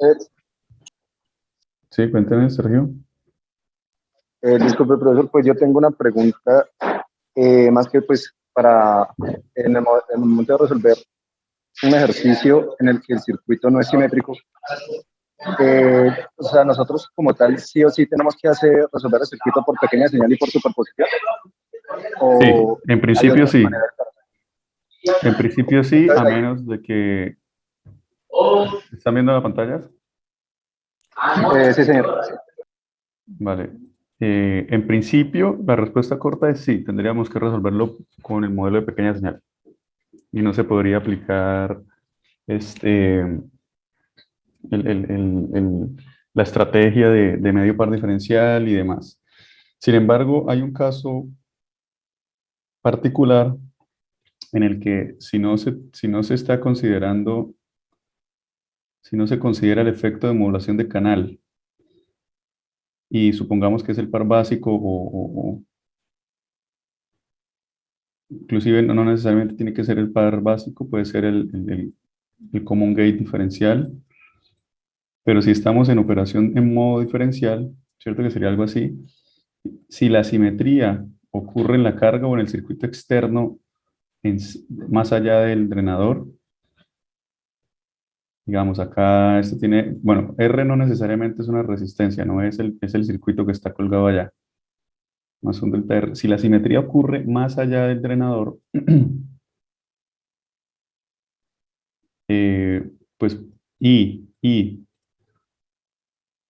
Eh, Sí, cuéntame, Sergio. Disculpe, profesor, pues yo tengo una pregunta, más que pues para en el momento de resolver un ejercicio en el que el circuito no es simétrico, o sea, nosotros como tal sí o sí tenemos que resolver el circuito por pequeña señal y por superposición, Sí, o en hay principio otras sí. maneras. En principio sí, a Entonces, menos de que... ¿Están viendo la pantalla? sí, señor. Vale. En principio, la respuesta corta es sí, tendríamos que resolverlo con el modelo de pequeña señal. Y no se podría aplicar la estrategia de medio par diferencial y demás. Sin embargo, hay un caso particular en el que si no se está considerando, si no se considera el efecto de modulación de canal, y supongamos que es el par básico o inclusive no necesariamente tiene que ser el par básico, puede ser el common gate diferencial, pero si estamos en operación en modo diferencial, ¿cierto? Que sería algo así. Si la simetría ocurre en la carga o en el circuito externo más allá del drenador, digamos acá esto tiene, bueno, R no necesariamente es una resistencia, no es es el circuito que está colgado allá, más un delta R. Si la simetría ocurre más allá del drenador, pues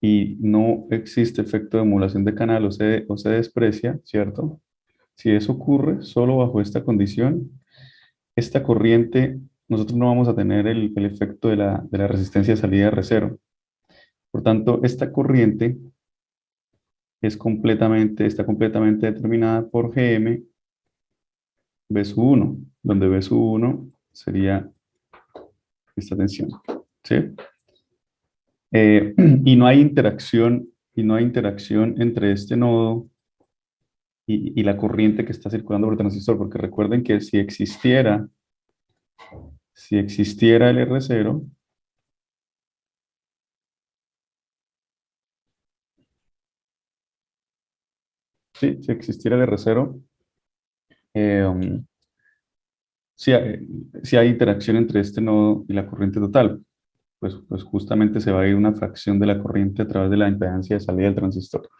y no existe efecto de emulación de canal o se desprecia, ¿cierto? Si eso ocurre solo bajo esta condición, esta corriente, nosotros no vamos a tener el efecto de la resistencia de salida de R0. Por tanto, esta corriente está completamente determinada por Gm B sub 1, donde B sub 1 sería esta tensión, ¿sí? Y no hay interacción, entre este nodo y la corriente que está circulando por el transistor, porque recuerden que si existiera el R0, sí, si existiera el R0, um, si hay interacción entre este nodo y la corriente total, pues justamente se va a ir una fracción de la corriente a través de la impedancia de salida del transistor.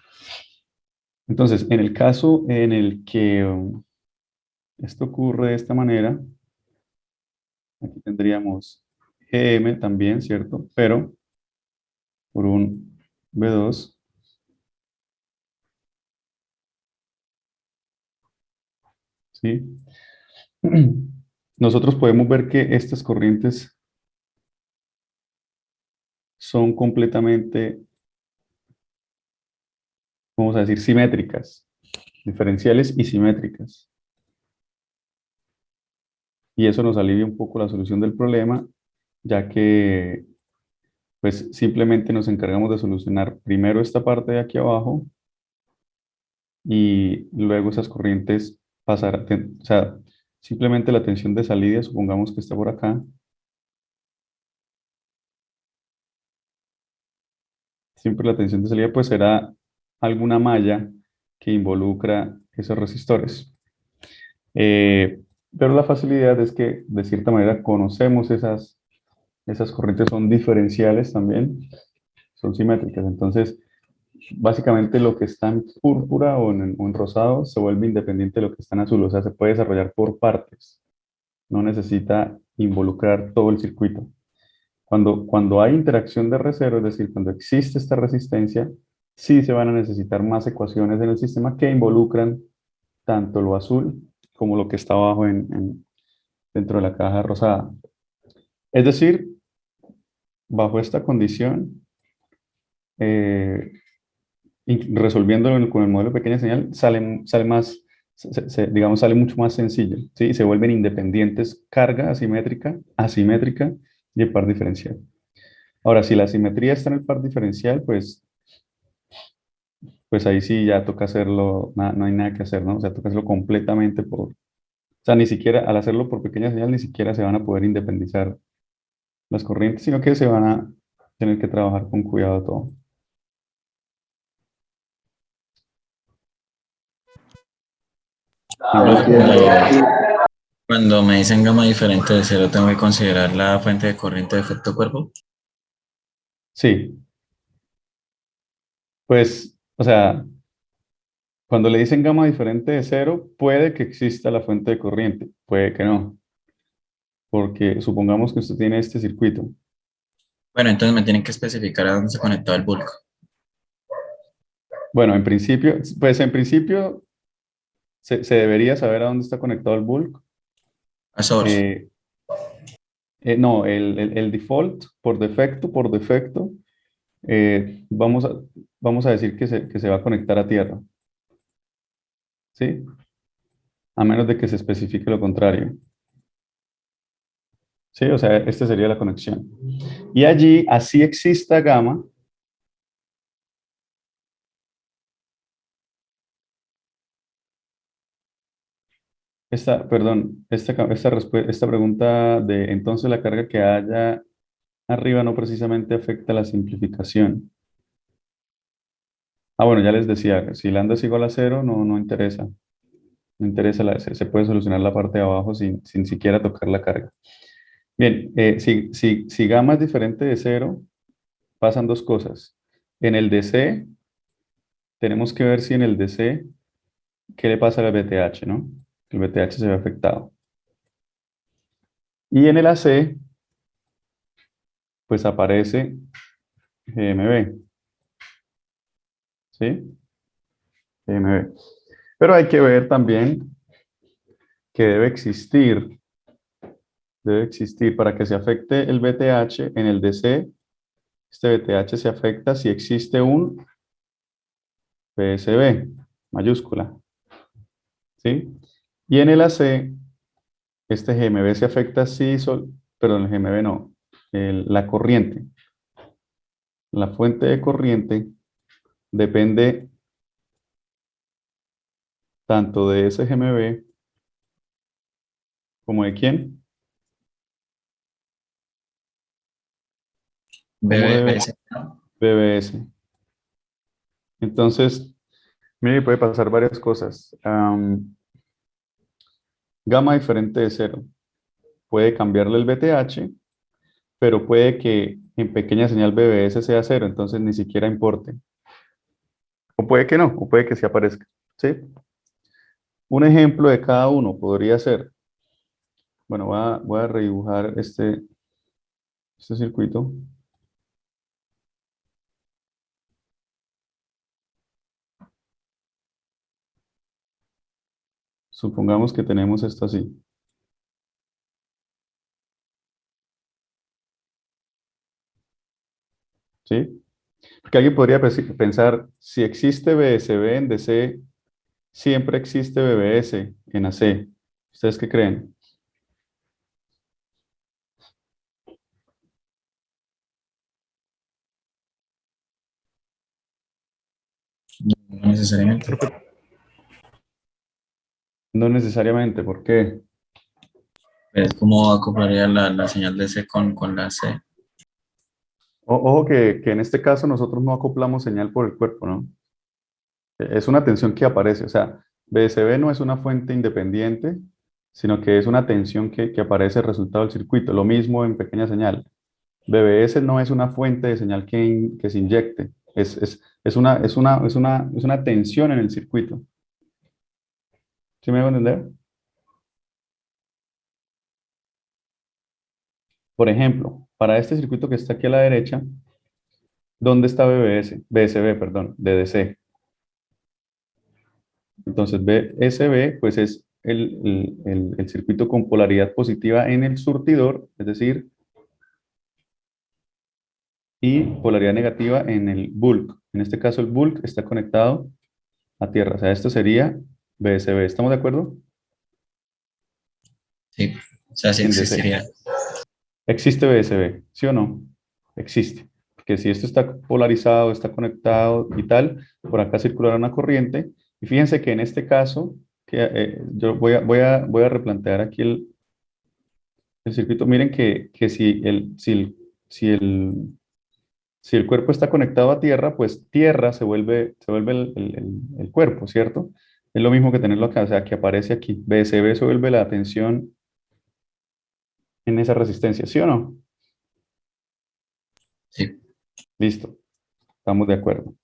Entonces, en el caso en el que esto ocurre de esta manera, aquí tendríamos Gm también, ¿cierto? Pero por un B2, ¿sí? Nosotros podemos ver que estas corrientes son completamente, vamos a decir, simétricas, diferenciales y simétricas. Y eso nos alivia un poco la solución del problema, ya que pues simplemente nos encargamos de solucionar primero esta parte de aquí abajo y luego esas corrientes pasar, o sea, simplemente la tensión de salida, supongamos que está por acá, siempre la tensión de salida pues será alguna malla que involucra esos resistores. Eh, pero la facilidad es que de cierta manera conocemos esas corrientes son diferenciales también, son simétricas. Entonces, básicamente lo que está en púrpura o en rosado se vuelve independiente de lo que está en azul, o sea, se puede desarrollar por partes, no necesita involucrar todo el circuito. Cuando hay interacción de R0, es decir, cuando existe esta resistencia, sí se van a necesitar más ecuaciones en el sistema que involucran tanto lo azul como lo que está abajo dentro de la caja rosada. Es decir, bajo esta condición, eh, resolviéndolo con el modelo de pequeña señal, sale más, digamos, sale mucho más sencillo, ¿sí? Y se vuelven independientes carga asimétrica, asimétrica y el par diferencial. Ahora, si la simetría está en el par diferencial, pues ahí sí ya toca hacerlo, no hay nada que hacer, ¿no? O sea, toca hacerlo completamente o sea, ni siquiera, al hacerlo por pequeña señal, ni siquiera se van a poder independizar las corrientes, sino que tener que trabajar con cuidado todo. Igual, Entiendo. Cuando me dicen gama diferente de cero, tengo que considerar la fuente de corriente de efecto cuerpo. sí, pues, o sea, cuando le dicen gama diferente de cero, puede que exista la fuente de corriente, puede que no, porque supongamos que usted tiene este circuito. Bueno, entonces me tienen que especificar a dónde se conectó el bulk. Bueno, en principio se debería saber a dónde está conectado el bulk. A source. Eh, no, el default, por defecto, eh, vamos a, vamos a decir que se va a conectar a tierra, ¿sí? A menos de que se especifique lo contrario. Sí, o sea, esta sería la conexión. Y allí, así exista gamma, perdón, esta pregunta de entonces la carga que haya arriba no precisamente afecta la simplificación. Ah, bueno, ya les decía, si lambda es igual a cero, no interesa. No interesa, se puede solucionar la parte de abajo sin siquiera tocar la carga. Bien, si gamma es diferente de cero, pasan dos cosas. En el DC, tenemos que ver si en el DC, ¿qué le pasa al BTH, no? El BTH se ve afectado. Y en el AC, pues aparece GMB, ¿sí? GMB. Pero hay que ver también que debe existir para que se afecte el BTH en el DC. Este BTH se afecta si existe un PSB mayúscula, ¿sí? Y en el AC, este GMB se afecta si, perdón, el GMB no, la corriente. La fuente de corriente depende tanto de ese GMB como de quién, como de BBS. BBS. Entonces, mire, puede pasar varias cosas. Gamma diferente de cero. Puede cambiarle el BTH, pero puede que en pequeña señal BBS sea cero, entonces ni siquiera importe. O puede que no, o puede que sí aparezca. ¿Sí? Un ejemplo de cada uno podría ser, bueno, voy a redibujar este circuito. Supongamos que tenemos esto así. ¿Sí? Porque alguien podría pensar, si existe BSB en DC, siempre existe BBS en AC. ¿Ustedes qué creen? No necesariamente. No necesariamente, ¿por qué? Pues, ¿cómo acoplaría la señal de C con la C? Ojo que en este caso nosotros no acoplamos señal por el cuerpo, ¿no? Es una tensión que aparece, o sea, BSB no es una fuente independiente, sino que es una tensión que aparece resultado del circuito. Lo mismo en pequeña señal. BBS no es una fuente de señal que se inyecte, es una tensión en el circuito. ¿Sí me hago entender? Por ejemplo, para este circuito que está aquí a la derecha, ¿dónde está BBS? BSB, perdón, de DC. Entonces, BSB, pues es el circuito con polaridad positiva en el surtidor, es decir, y polaridad negativa en el bulk. En este caso, el bulk está conectado a tierra. O sea, esto sería BSB. ¿Estamos de acuerdo? Sí, o sea, sí En DC. existiría. ¿Existe BSB? ¿Sí o no? Existe. Porque si esto está polarizado, está conectado y tal, por acá circulará una corriente. Y fíjense que en este caso, yo voy a replantear aquí el circuito. Miren que si el Si el cuerpo está conectado a tierra, pues tierra se vuelve el cuerpo, ¿cierto? Es lo mismo que tenerlo acá, o sea, que aparece aquí. BSB se vuelve la tensión en esa resistencia, ¿sí o no? Sí. Listo, estamos de acuerdo.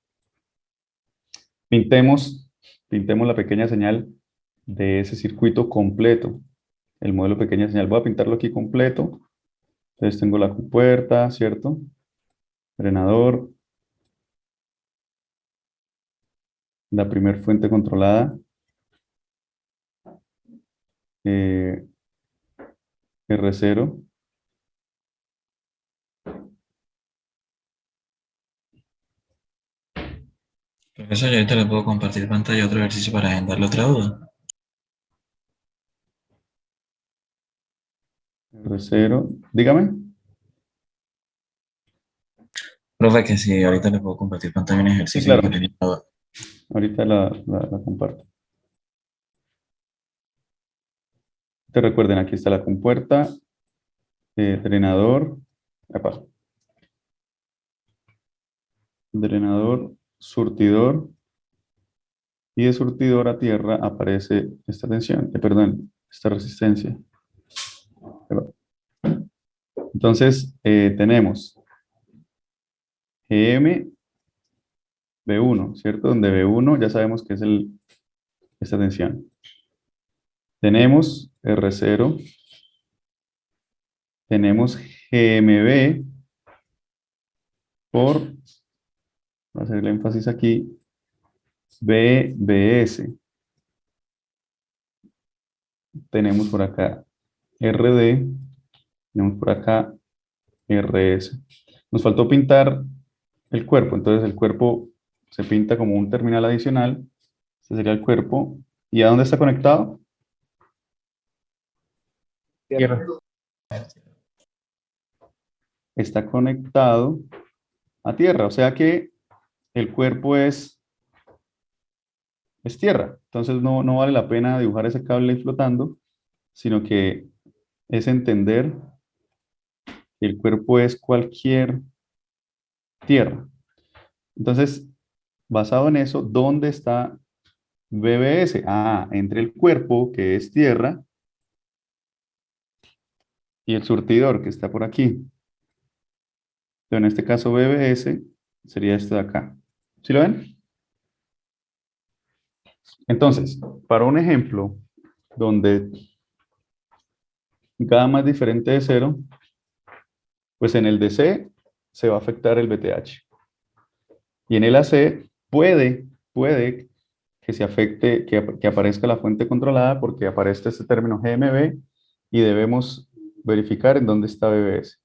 Pintemos, pintemos la pequeña señal de ese circuito completo. El modelo pequeña señal. Voy a pintarlo aquí completo. Entonces tengo la compuerta, ¿cierto? Drenador. La primer fuente controlada. R0. Profesor, yo ahorita le puedo compartir pantalla otro ejercicio para agendarle otra duda. R0. Dígame. Profe, que sí, ahorita le puedo compartir pantalla un Sí, ejercicio que claro. tenía duda. Ahorita la comparto. Te recuerden, aquí está la compuerta, drenador, epa, drenador, surtidor, y de surtidor a tierra aparece esta tensión, perdón, esta resistencia. Epa. Entonces, tenemos GM B1, ¿cierto? Donde B1 ya sabemos que es esta tensión. Tenemos R0, tenemos GMB por, voy a hacer el énfasis aquí, BBS. Tenemos por acá RD, tenemos por acá RS. Nos faltó pintar el cuerpo, entonces el cuerpo se pinta como un terminal adicional. Este sería el cuerpo. ¿Y a dónde está conectado? Tierra. Está conectado a tierra, o sea que el cuerpo es tierra. Entonces no vale la pena dibujar ese cable ahí flotando, sino que es entender que el cuerpo es cualquier tierra. Entonces, basado en eso, ¿dónde está BBS? Ah, entre el cuerpo, que es tierra, y el surtidor, que está por aquí. Pero en este caso, BBS sería este de acá. ¿Sí lo ven? Entonces, para un ejemplo donde gamma es diferente de cero, pues en el DC se va a afectar el BTH. Y en el AC puede que se afecte, que aparezca la fuente controlada porque aparece este término GMB y debemos verificar en dónde está BBS.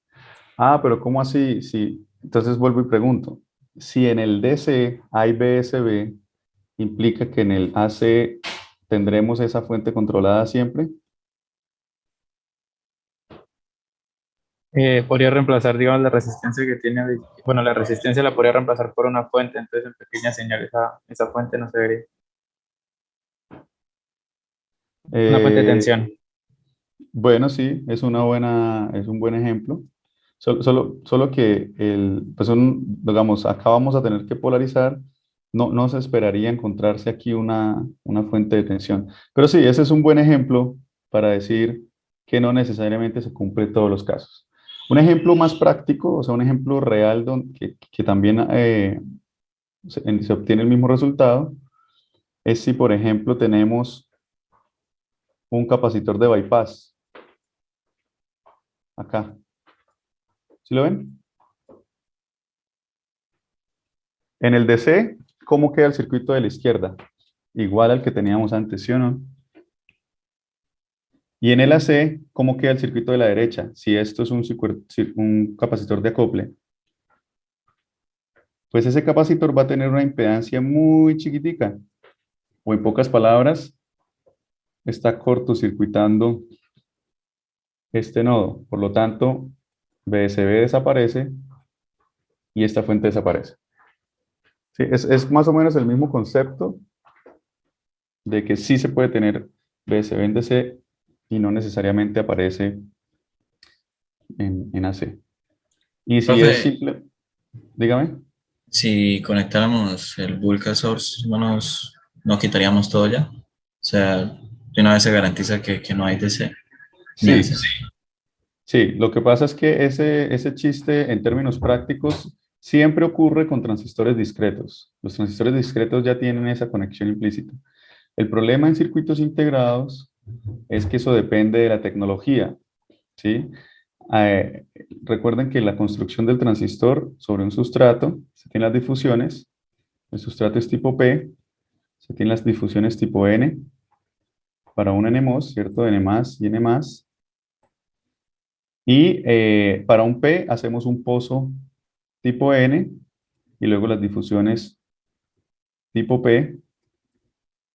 Ah, pero ¿cómo así? Sí. Entonces vuelvo y pregunto, si en el DC hay BSB, ¿implica que en el AC tendremos esa fuente controlada siempre? Podría reemplazar, digamos, la resistencia que tiene, bueno, la resistencia la podría reemplazar por una fuente, entonces en pequeña señal esa fuente no se vería. Una fuente de Eh, tensión. bueno, sí, es un buen ejemplo. Solo que digamos, acá vamos a tener que polarizar. No se esperaría encontrarse aquí una fuente de tensión. Pero sí, ese es un buen ejemplo para decir que no necesariamente se cumple en todos los casos. Un ejemplo más práctico, o sea, un ejemplo real que también se obtiene el mismo resultado, es si, por ejemplo, tenemos un capacitor de bypass acá. ¿Sí lo ven? En el DC, ¿cómo queda el circuito de la izquierda? Igual al que teníamos antes, ¿sí o no? Y en el AC, ¿cómo queda el circuito de la derecha? Si esto es un capacitor de acople, pues ese capacitor va a tener una impedancia muy chiquitica, o en pocas palabras, está cortocircuitando este nodo. Por lo tanto, BSB desaparece y esta fuente desaparece. Sí, es más o menos el mismo concepto de que sí se puede tener BSB en DC y no necesariamente aparece en AC. Y si es Profe, simple, Dígame. Si conectáramos el bulk a source, no quitaríamos todo ya. O sea, de una vez se garantiza que no hay DC ni AC. Sí, sí, lo que pasa es que ese chiste en términos prácticos siempre ocurre con transistores discretos. Los transistores discretos ya tienen esa conexión implícita. El problema en circuitos integrados es que eso depende de la tecnología, ¿sí? Eh, Recuerden que la construcción del transistor sobre un sustrato, se tienen las difusiones, el sustrato es tipo P, se tienen las difusiones tipo N, para un NMOS, ¿cierto? N más y N más. Y para un P hacemos un pozo tipo N y luego las difusiones tipo P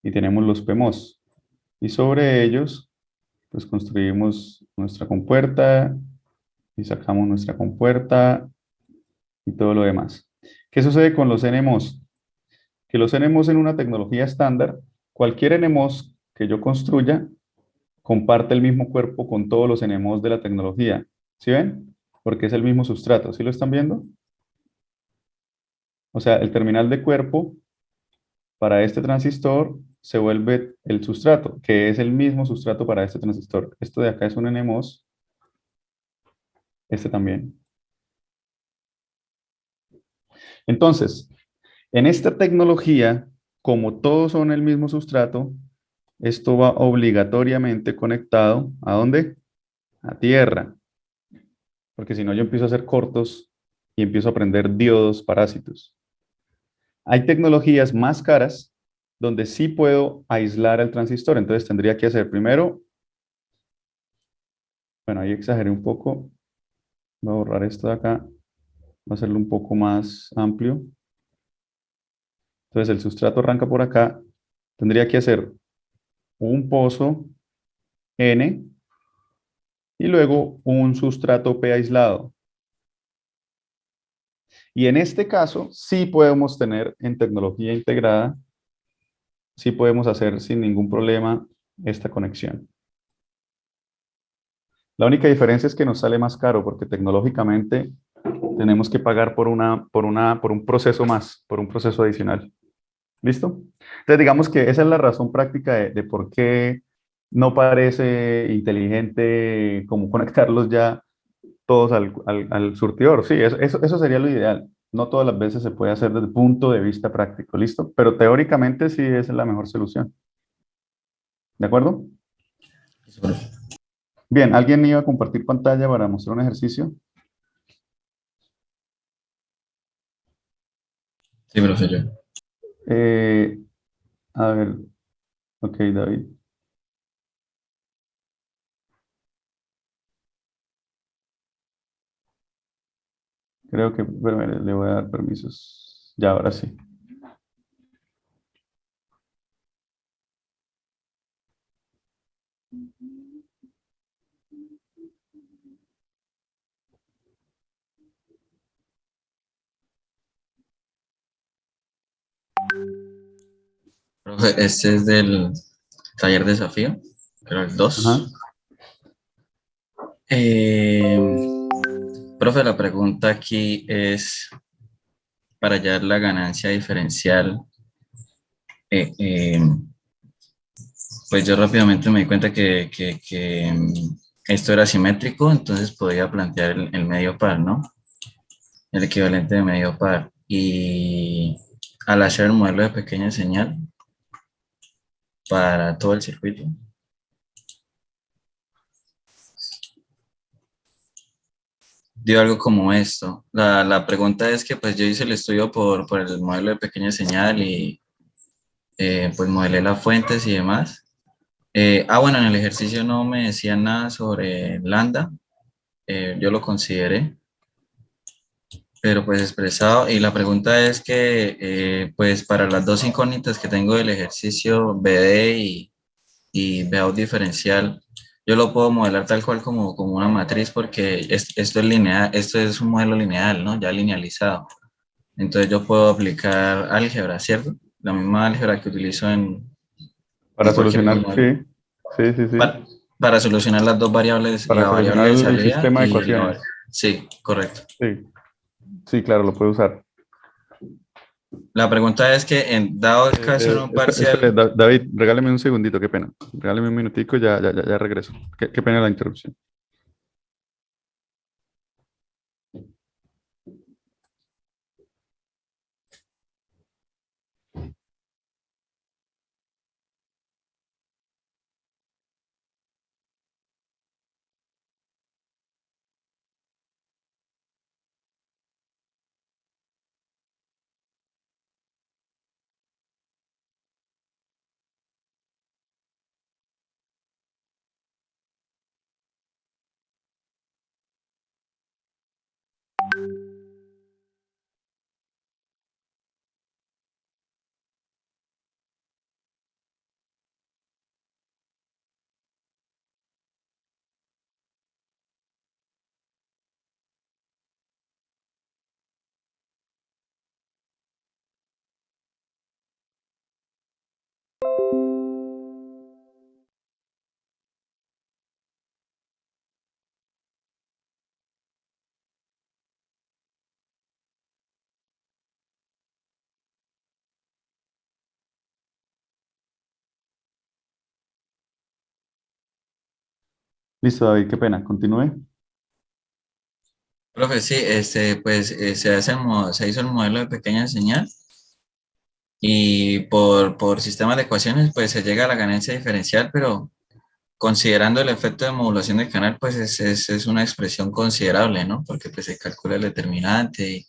y tenemos los PMOS. Y sobre ellos, pues construimos nuestra compuerta y sacamos nuestra compuerta y todo lo demás. ¿Qué sucede con los NMOS? Que los NMOS en una tecnología estándar, cualquier NMOS que yo construya comparte el mismo cuerpo con todos los NMOS de la tecnología. ¿Sí ven? Porque es el mismo sustrato. ¿Sí lo están viendo? O sea, el terminal de cuerpo para este transistor se vuelve el sustrato, que es el mismo sustrato para este transistor. Esto de acá es un NMOS, este también. Entonces, en esta tecnología, como todos son el mismo sustrato, esto va obligatoriamente conectado ¿a dónde? A tierra. Porque si no, yo empiezo a hacer cortos y empiezo a prender diodos parásitos. Hay tecnologías más caras donde sí puedo aislar el transistor. Entonces tendría que hacer primero, bueno, ahí exageré un poco. Voy a borrar esto de acá. Voy a hacerlo un poco más amplio. Entonces el sustrato arranca por acá. Tendría que hacer un pozo N y luego un sustrato P aislado. Y en este caso, sí podemos tener en tecnología integrada, sí podemos hacer sin ningún problema esta conexión. La única diferencia es que nos sale más caro porque tecnológicamente tenemos que pagar por un proceso más, por un proceso adicional. ¿Listo? Entonces digamos que esa es la razón práctica de por qué no parece inteligente como conectarlos ya todos al surtidor. Sí, eso sería lo ideal. No todas las veces se puede hacer desde el punto de vista práctico, ¿listo? Pero teóricamente sí es la mejor solución. ¿De acuerdo? Bien, ¿alguien iba a compartir pantalla para mostrar un ejercicio? Sí, profe, yo. Eh, a ver, ok, David. Creo que, bueno, le voy a dar permisos. Ya, ahora sí. Profe, este es del taller desafío, creo el 2. Ajá. Profe, la pregunta aquí es para hallar la ganancia diferencial. eh, eh, pues yo rápidamente me di cuenta que esto era simétrico, entonces podía plantear el medio par, ¿no? El equivalente de medio par. Y al hacer el modelo de pequeña señal para todo el circuito, dio algo como esto. La pregunta es que pues yo hice el estudio por el modelo de pequeña señal y pues modelé las fuentes y demás. Bueno, en el ejercicio no me decían nada sobre lambda, yo lo consideré, pero pues expresado. Y la pregunta es que pues para las dos incógnitas que tengo del ejercicio BD y Bout diferencial, yo lo puedo modelar tal cual como una matriz porque esto es lineal, esto es un modelo lineal, ¿no? Ya linealizado. Entonces yo puedo aplicar álgebra, ¿cierto? La misma álgebra que utilizo Para en cualquier otro solucionar, modelo. sí, sí, sí, sí. Para solucionar las dos variables, Para la variable solucionar de el salida sistema de y la... ecuaciones. Sí, correcto. Sí. Sí, claro, lo puede usar. La pregunta es que en dado el caso en un Espere, parcial, David, regáleme un segundito, qué pena. Regáleme un minutico, ya regreso. Qué pena la interrupción. Listo, David, qué pena. Continúe. profe, sí, pues se hace se hizo el modelo de pequeña señal y por sistemas de ecuaciones, pues se llega a la ganancia diferencial, pero considerando el efecto de modulación del canal, pues es una expresión considerable, ¿no? Porque pues se calcula el determinante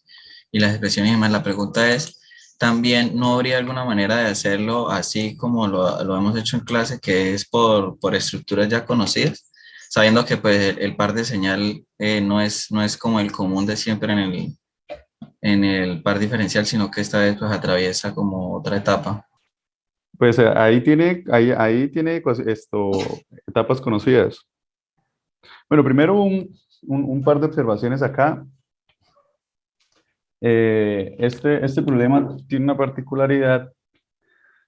y las expresiones y demás. La pregunta es, ¿también no habría alguna manera de hacerlo así como lo hemos hecho en clase, que es por estructuras ya conocidas? Sabiendo que pues el par de señal no es como el común de siempre en el par diferencial, sino que esta vez pues atraviesa como otra etapa. Pues ahí tiene etapas conocidas. Bueno, primero un par de observaciones acá. Este problema tiene una particularidad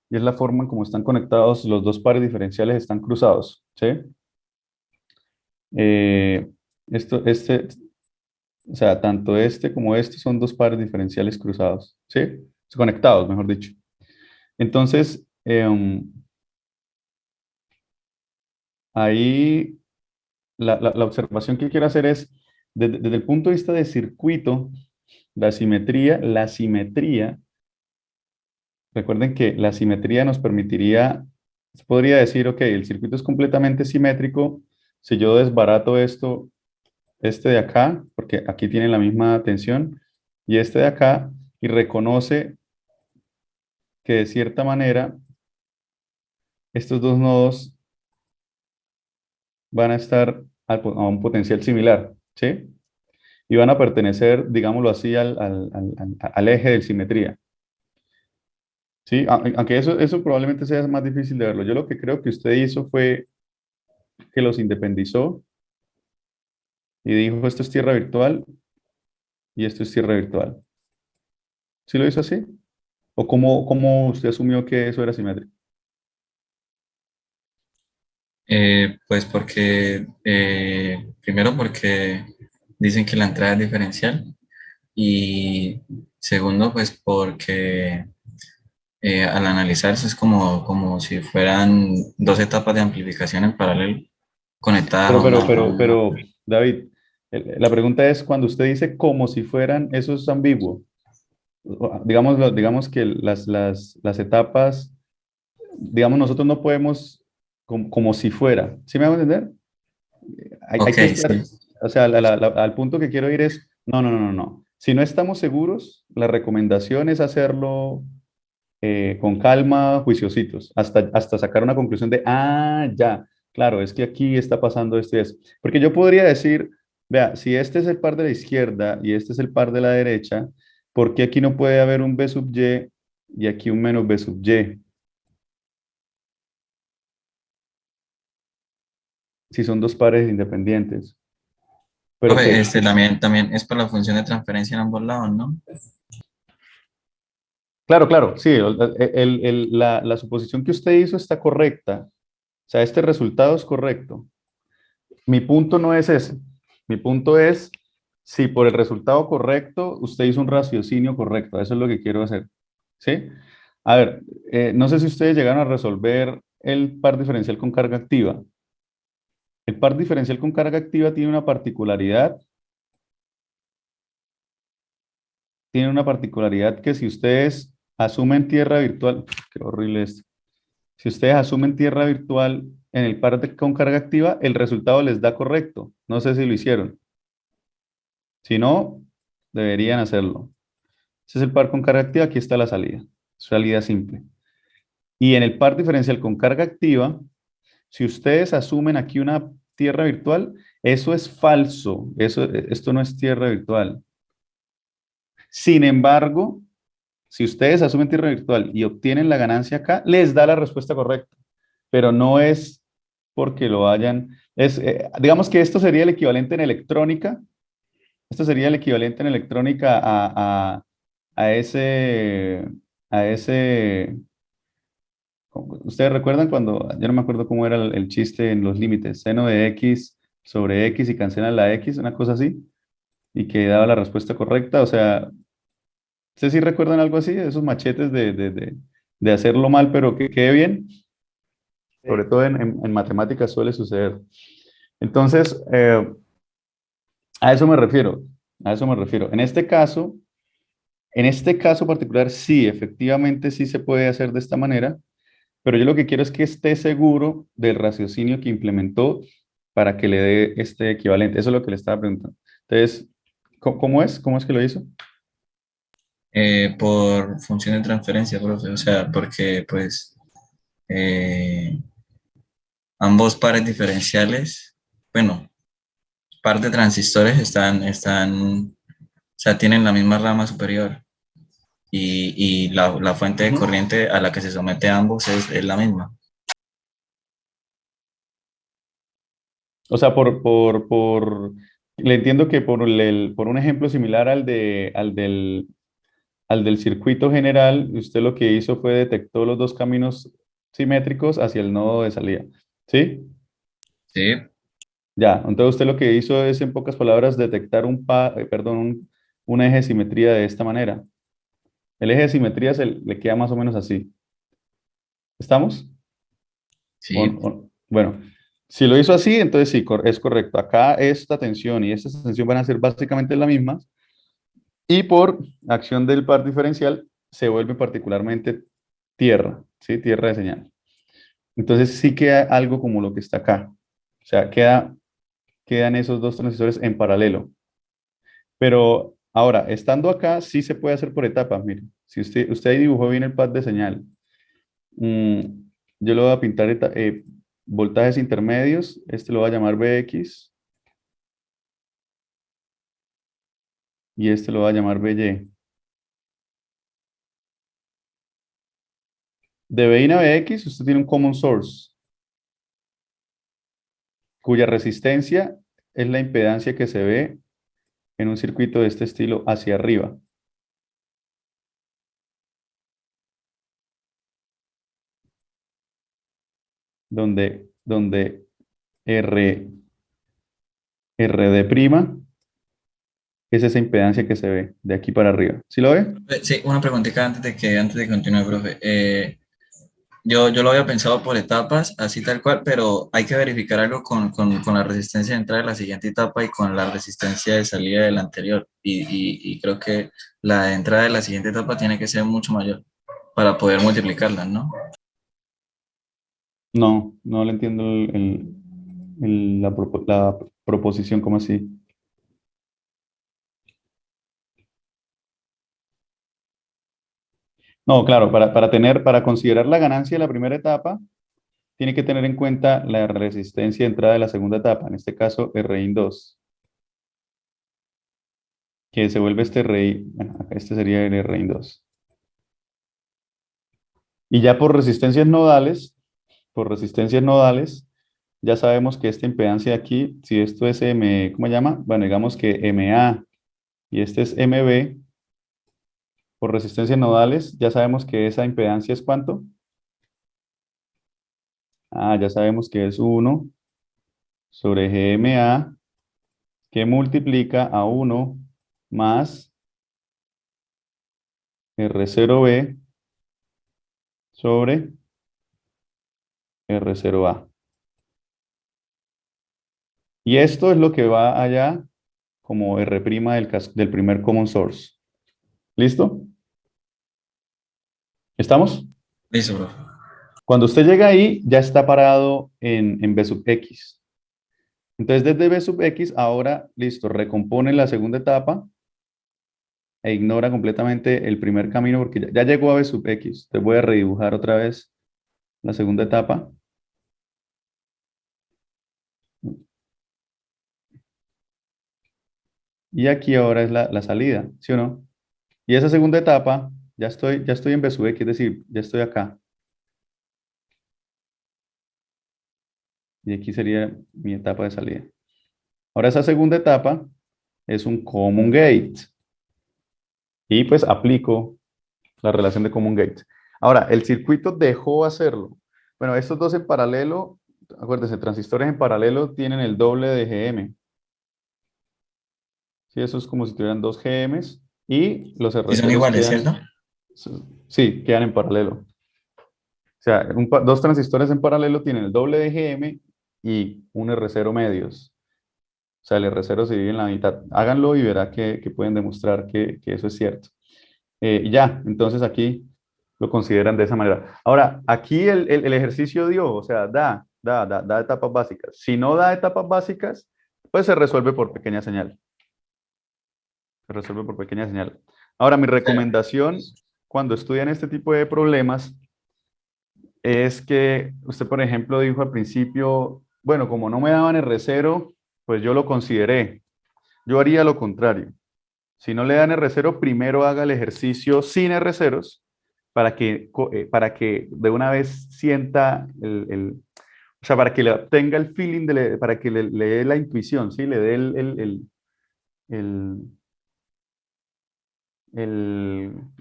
y es la forma en cómo están conectados los dos pares diferenciales, están cruzados, ¿sí? Eh, este, o sea, tanto este como este son dos pares diferenciales cruzados, ¿sí? Conectados, mejor dicho. Entonces, ahí la observación que quiero hacer es, desde el punto de vista de circuito, la simetría, recuerden que la simetría nos permitiría, se podría decir, ok, el circuito es completamente simétrico si yo desbarato este de acá, porque aquí tiene la misma tensión, y este de acá, y reconoce que de cierta manera estos dos nodos van a estar a un potencial similar, ¿sí? Y van a pertenecer, digámoslo así, al eje de simetría. Sí, aunque eso probablemente sea más difícil de verlo. Yo lo que creo que usted hizo fue que los independizó y dijo, esto es tierra virtual y esto es tierra virtual. ¿Sí lo hizo así? ¿O cómo usted asumió que eso era simétrico? Pues porque, primero porque dicen que la entrada es diferencial y segundo pues porque al analizarse es como si fueran dos etapas de amplificación en paralelo conectadas a David, la pregunta es cuando usted dice como si fueran, eso es ambiguo. Digamos que las etapas, digamos, nosotros no podemos como si fuera. ¿Sí me hago entender? Hay Ok, que estar, sí. o sea, al punto que quiero ir es, no. Si no estamos seguros, la recomendación es hacerlo con calma, juiciositos, hasta sacar una conclusión de, ya, claro, es que aquí está pasando esto y eso. Porque yo podría decir, vea, si este es el par de la izquierda y este es el par de la derecha, ¿por qué aquí no puede haber un B sub Y y aquí un menos B sub Y? Si son dos pares independientes. Pero Profe, que, también es por la función de transferencia en ambos lados, ¿no? claro, sí, la suposición que usted hizo está correcta. O sea, este resultado es correcto. Mi punto no es ese. Mi punto es si por el resultado correcto usted hizo un raciocinio correcto. Eso es lo que quiero hacer. ¿Sí? A ver, no sé si ustedes llegaron a resolver el par diferencial con carga activa. El par diferencial con carga activa tiene una particularidad que si ustedes asumen tierra virtual, qué horrible esto. Si ustedes asumen tierra virtual en el con carga activa, el resultado les da correcto. No sé si lo hicieron. Si no, deberían hacerlo. Ese es el par con carga activa, aquí está la salida. Salida simple. Y en el par diferencial con carga activa, si ustedes asumen aquí una tierra virtual, eso es falso. Esto no es tierra virtual. Sin embargo, si ustedes asumen tierra virtual y obtienen la ganancia acá, les da la respuesta correcta. Pero no es porque lo hayan... digamos que esto sería el equivalente en electrónica. Esto sería el equivalente en electrónica a ese... A ese ¿Ustedes recuerdan cuando, yo no me acuerdo cómo era el chiste en los límites, seno de x sobre x y cancelan la x, una cosa así, y que daba la respuesta correcta? O sea, ¿ustedes sí recuerdan algo así? Esos machetes de hacerlo mal, pero que quede bien. Sobre todo en matemáticas suele suceder. Entonces, a eso me refiero, a eso me refiero. En este caso particular, sí, efectivamente sí se puede hacer de esta manera, pero yo lo que quiero es que esté seguro del raciocinio que implementó para que le dé este equivalente. Eso es lo que le estaba preguntando. Entonces, ¿cómo es? ¿Cómo es que lo hizo? Por función de transferencia, profe. O sea, porque pues eh, ambos pares diferenciales, bueno, par de transistores o sea, tienen la misma rama superior y la fuente de Ujú. corriente a la que se somete a ambos es la misma. O sea, le entiendo que por un ejemplo similar al del circuito general, usted lo que hizo fue detectó los dos caminos simétricos hacia el nodo de salida. ¿Sí? Sí, Ya, entonces usted lo que hizo es, en pocas palabras, detectar un eje de simetría de esta manera. El eje de simetría le queda más o menos así. ¿Estamos? sí. Bueno, si lo hizo así, entonces sí, es correcto. Acá esta tensión y esta tensión van a ser básicamente las mismas y por acción del par diferencial se vuelve particularmente tierra, ¿sí? Tierra de señal. Entonces sí queda algo como lo que está acá. O sea, quedan esos dos transistores en paralelo. Pero ahora, estando acá, sí se puede hacer por etapas. Mire, si usted ahí dibujó bien el pad de señal, mm, yo lo voy a pintar voltajes intermedios. Este lo voy a llamar Bx y este lo voy a llamar By. De Bin a Bx, usted tiene un common source, cuya resistencia es la impedancia que se ve en un circuito de este estilo hacia arriba. Donde RD' es esa impedancia que se ve de aquí para arriba. ¿Sí lo ve? Sí, una preguntita antes de continuar, profe. Yo lo había pensado por etapas, así tal cual, pero hay que verificar algo con la resistencia de entrada de la siguiente etapa y con la resistencia de salida de la anterior. Y creo que la de entrada de la siguiente etapa tiene que ser mucho mayor para poder multiplicarla, ¿no? No, no le entiendo la proposición como así. No, claro, para considerar la ganancia de la primera etapa, tiene que tener en cuenta la resistencia de entrada de la segunda etapa, en este caso Rin2, que se vuelve este Ri, bueno, acá este sería el Rin2. Y ya por resistencias nodales, ya sabemos que esta impedancia de aquí, si esto es ¿cómo se llama? Bueno, digamos que MA y este es MB, por resistencias nodales, ya sabemos que esa impedancia es ¿cuánto? Ya sabemos que es 1 sobre GMA, que multiplica a 1 más R0B sobre R0A. Y esto es lo que va allá como R' del primer common source. ¿Listo? ¿Estamos? Listo, profe. Cuando usted llega ahí, ya está parado en B sub X. Entonces, desde B sub X, ahora, listo, recompone la segunda etapa e ignora completamente el primer camino porque ya llegó a B sub X. Te voy a redibujar otra vez la segunda etapa. Y aquí ahora es la salida, ¿sí o no? Y esa segunda etapa, ya estoy en B sub X, es decir, ya estoy acá. Y aquí sería mi etapa de salida. Ahora esa segunda etapa es un common gate. Y pues aplico la relación de common gate. Ahora, el circuito dejó hacerlo. Bueno, estos dos en paralelo, acuérdense, transistores en paralelo tienen el doble de GM. Sí, eso es como si tuvieran dos GMs y los Y son R0 iguales, quedan, ¿cierto? sí, quedan en paralelo. O sea, dos transistores en paralelo tienen el doble de GM y un R0 medios. O sea, el R0 se divide en la mitad. Háganlo y verá que pueden demostrar que eso es cierto. Y ya, entonces aquí lo consideran de esa manera. Ahora, aquí el ejercicio dio, o sea, da etapas básicas. Si no da etapas básicas, pues se resuelve por pequeña señal. Se resuelve por pequeña señal. Ahora, mi recomendación cuando estudian este tipo de problemas es que usted, por ejemplo, dijo al principio, bueno, como no me daban R0, pues yo lo consideré. Yo haría lo contrario. Si no le dan R0, primero haga el ejercicio sin R0s para que de una vez sienta o sea, para que tenga el feeling, para que le dé la intuición, ¿sí? Le dé el,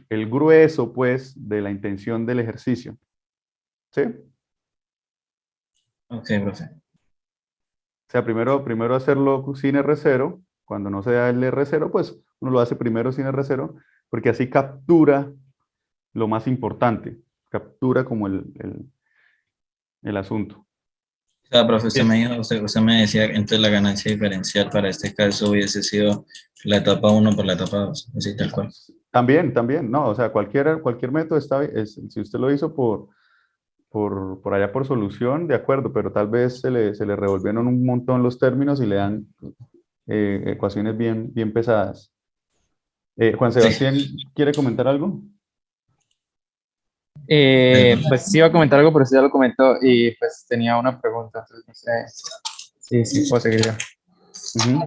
el grueso, pues, de la intención del ejercicio. ¿Sí? Ok, profe. O sea, primero hacerlo sin R0. Cuando no se da el R0, pues uno lo hace primero sin R0, porque así captura lo más importante, captura como el asunto. O sea, profe, usted me Bien. dijo, usted me decía que entonces la ganancia diferencial para este caso hubiese sido la etapa uno por la etapa 2, así tal cual. También, no, o sea, cualquier método está bien, si usted lo hizo por allá por solución, de acuerdo, pero tal vez se le revolvieron un montón los términos y le dan ecuaciones bien pesadas. Juan Sí. Sebastián, ¿quiere comentar algo? Pues sí iba a comentar algo, pero sí ya lo comentó y pues tenía una pregunta, entonces no sé. Sí, puedo seguir yo. Ujú.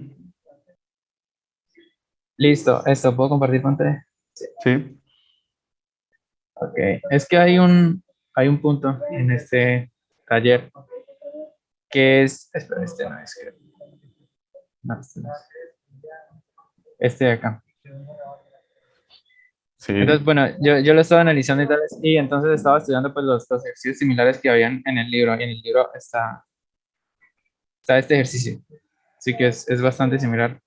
Listo, esto, ¿puedo compartir pantalla? Sí, Ok, es que hay un punto en este taller que es, espera, este no es, no, este de acá. Entonces, sí. bueno, yo lo estaba analizando y tal, y entonces estaba estudiando pues los ejercicios similares que habían en el libro, y en el libro está este ejercicio, así que es bastante similar,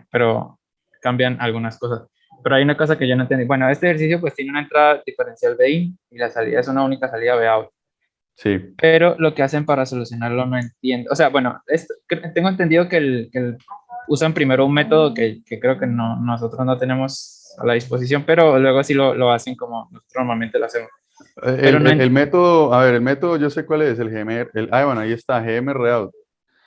pero cambian algunas cosas. Pero hay una cosa que yo no entendí. Bueno, este ejercicio pues tiene una entrada diferencial B in y la salida es una única salida B out. Sí. Pero lo que hacen para solucionarlo no entiendo. O sea, bueno, tengo entendido usan primero un método que creo que nosotros no tenemos a la disposición, pero luego sí lo hacen como nosotros normalmente lo hacemos. Pero no, El método, a ver, el método yo sé cuál es, el GMR, bueno, ahí está, GM Real.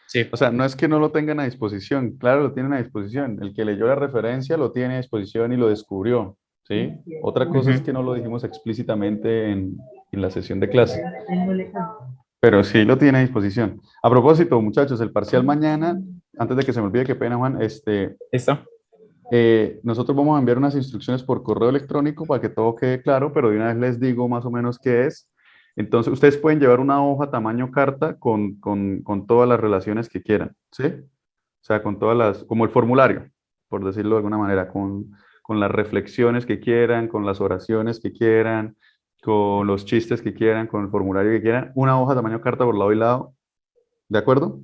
sí. O sea, no es que no lo tengan a disposición, claro, lo tienen a disposición. El que leyó la referencia lo tiene a disposición y lo descubrió, ¿sí? Otra cosa es Ujú. que no lo dijimos explícitamente en la sesión de clase, pero sí lo tiene a disposición. A propósito, muchachos, el parcial mañana, antes de que se me olvide, qué pena, Juan, ¿Listo? nosotros vamos a enviar unas instrucciones por correo electrónico para que todo quede claro, pero de una vez les digo más o menos qué es. Entonces, ustedes pueden llevar una hoja tamaño carta con todas las relaciones que quieran, ¿sí? O sea, con todas como el formulario, por decirlo de alguna manera, con las reflexiones que quieran, con las oraciones que quieran, con los chistes que quieran, con el formulario que quieran, una hoja tamaño carta por lado y lado, ¿de acuerdo?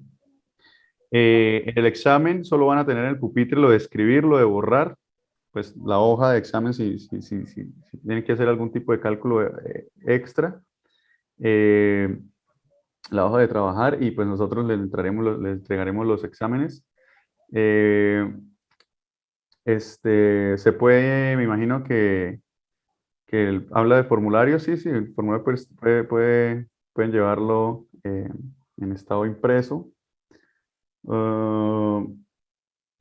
En el examen solo van a tener en el pupitre lo de escribir, lo de borrar, pues la hoja de examen si tienen que hacer algún tipo de cálculo extra, la hoja de trabajar y pues nosotros les entregaremos los exámenes. Se puede, me imagino que habla de formularios, sí, sí, el formulario pues, pueden llevarlo en estado impreso. Pero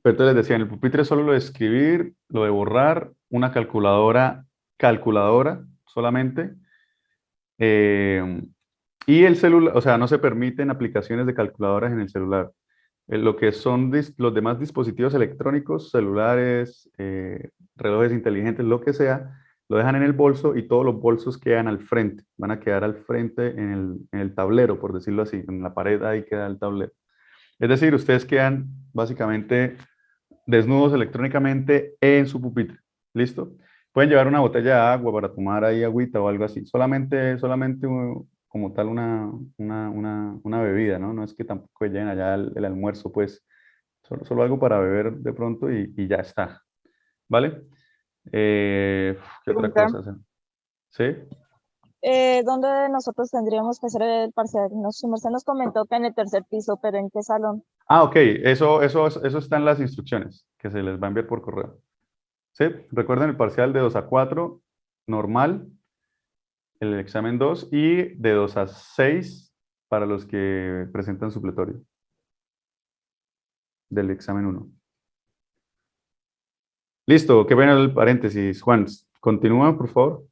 entonces les decía, en el pupitre solo lo de escribir, lo de borrar, una calculadora solamente. Y el celular, o sea, no se permiten aplicaciones de calculadoras en el celular. Lo que son los demás dispositivos electrónicos, celulares, relojes inteligentes, lo que sea, lo dejan en el bolso y todos los bolsos quedan al frente. Van a quedar al frente en el tablero, por decirlo así, en la pared ahí queda el tablero. Es decir, ustedes quedan básicamente desnudos electrónicamente en su pupitre. ¿Listo? Pueden llevar una botella de agua para tomar ahí agüita o algo así. Solamente como tal una bebida, ¿no? No es que tampoco lleven allá el almuerzo, pues. Solo algo para beber de pronto y ya está. ¿Vale? ¿Qué otra Pregunta, cosa? ¿Sí? ¿dónde nosotros tendríamos que hacer el parcial? Usted nos comentó que en el tercer piso, pero ¿en qué salón? Ah, ok. Eso está en las instrucciones que se les va a enviar por correo. ¿Sí? Recuerden el parcial de 2 a 4, normal, el examen 2 y de 2 a 6 para los que presentan supletorio del examen 1. Listo, qué bueno el paréntesis. Juan, continúa, por favor.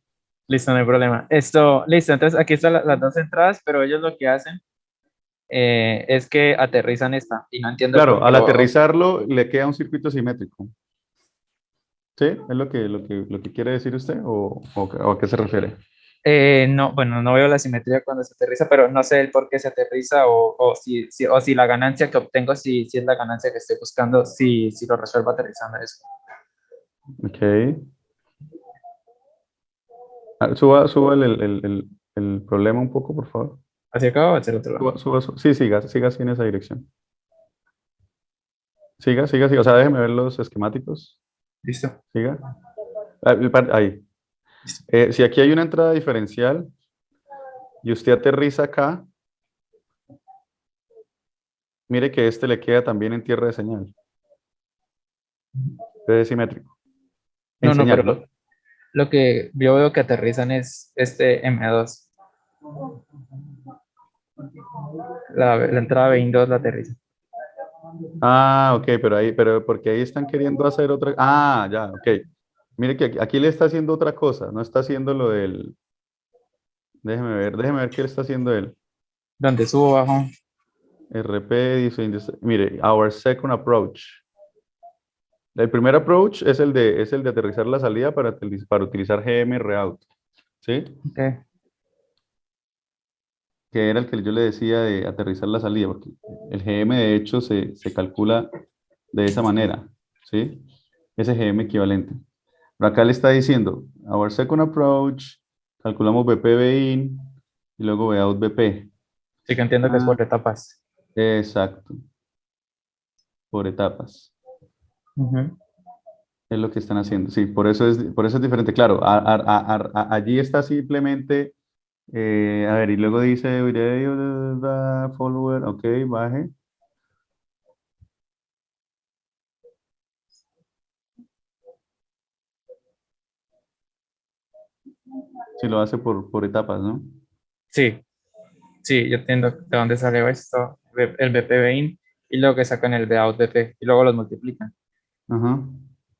Listo, no hay problema. Listo, entonces aquí están las dos entradas, pero ellos lo que hacen es que aterrizan esta y no entiendo por Claro, qué al aterrizarlo le queda un circuito simétrico. ¿Sí? ¿Es lo que quiere decir usted o a qué se refiere? No, bueno, no veo la simetría cuando se aterriza, pero no sé el por qué se aterriza o si la ganancia que obtengo, si es la ganancia que estoy buscando, si lo resuelvo aterrizando eso. Ok. Suba el problema un poco, por favor. ¿Hacia acá o hacia el otro lado? Sí, siga así en esa dirección. Siga. O sea, déjeme ver los esquemáticos. ¿Listo? Siga. Ahí. Listo. Si aquí hay una entrada diferencial y usted aterriza acá, mire que este le queda también en tierra de señal. Es simétrico. En No, pero señal, ¿no? lo que yo veo que aterrizan es este M2. La entrada BIN2 la aterriza. Ah, ok, pero porque ahí están queriendo hacer otra. Ah, ya, ok. Mire que aquí le está haciendo otra cosa, no está haciendo lo del. Déjeme ver qué le está haciendo él. Donde subo, bajo. RP dice, mire, our second approach. El primer approach es el de aterrizar la salida para utilizar GM Reroute, ¿sí? Okay. Que era el que yo le decía de aterrizar la salida, porque el GM de hecho se calcula de esa manera, ¿sí? Ese GM equivalente. Pero acá le está diciendo, our second approach, calculamos BP in y luego Vout BP. Sí que entiendo que es Ah, por etapas. exacto, por etapas. Ujú. Es lo que están haciendo. Sí, por eso es diferente. Claro, allí está simplemente, a ver, y luego dice, follower, ok, baje. Si lo hace por etapas, ¿no? Sí, sí, yo entiendo de dónde salió esto, el BP20 y luego que sacan el Vout BP y luego los multiplican. Ajá.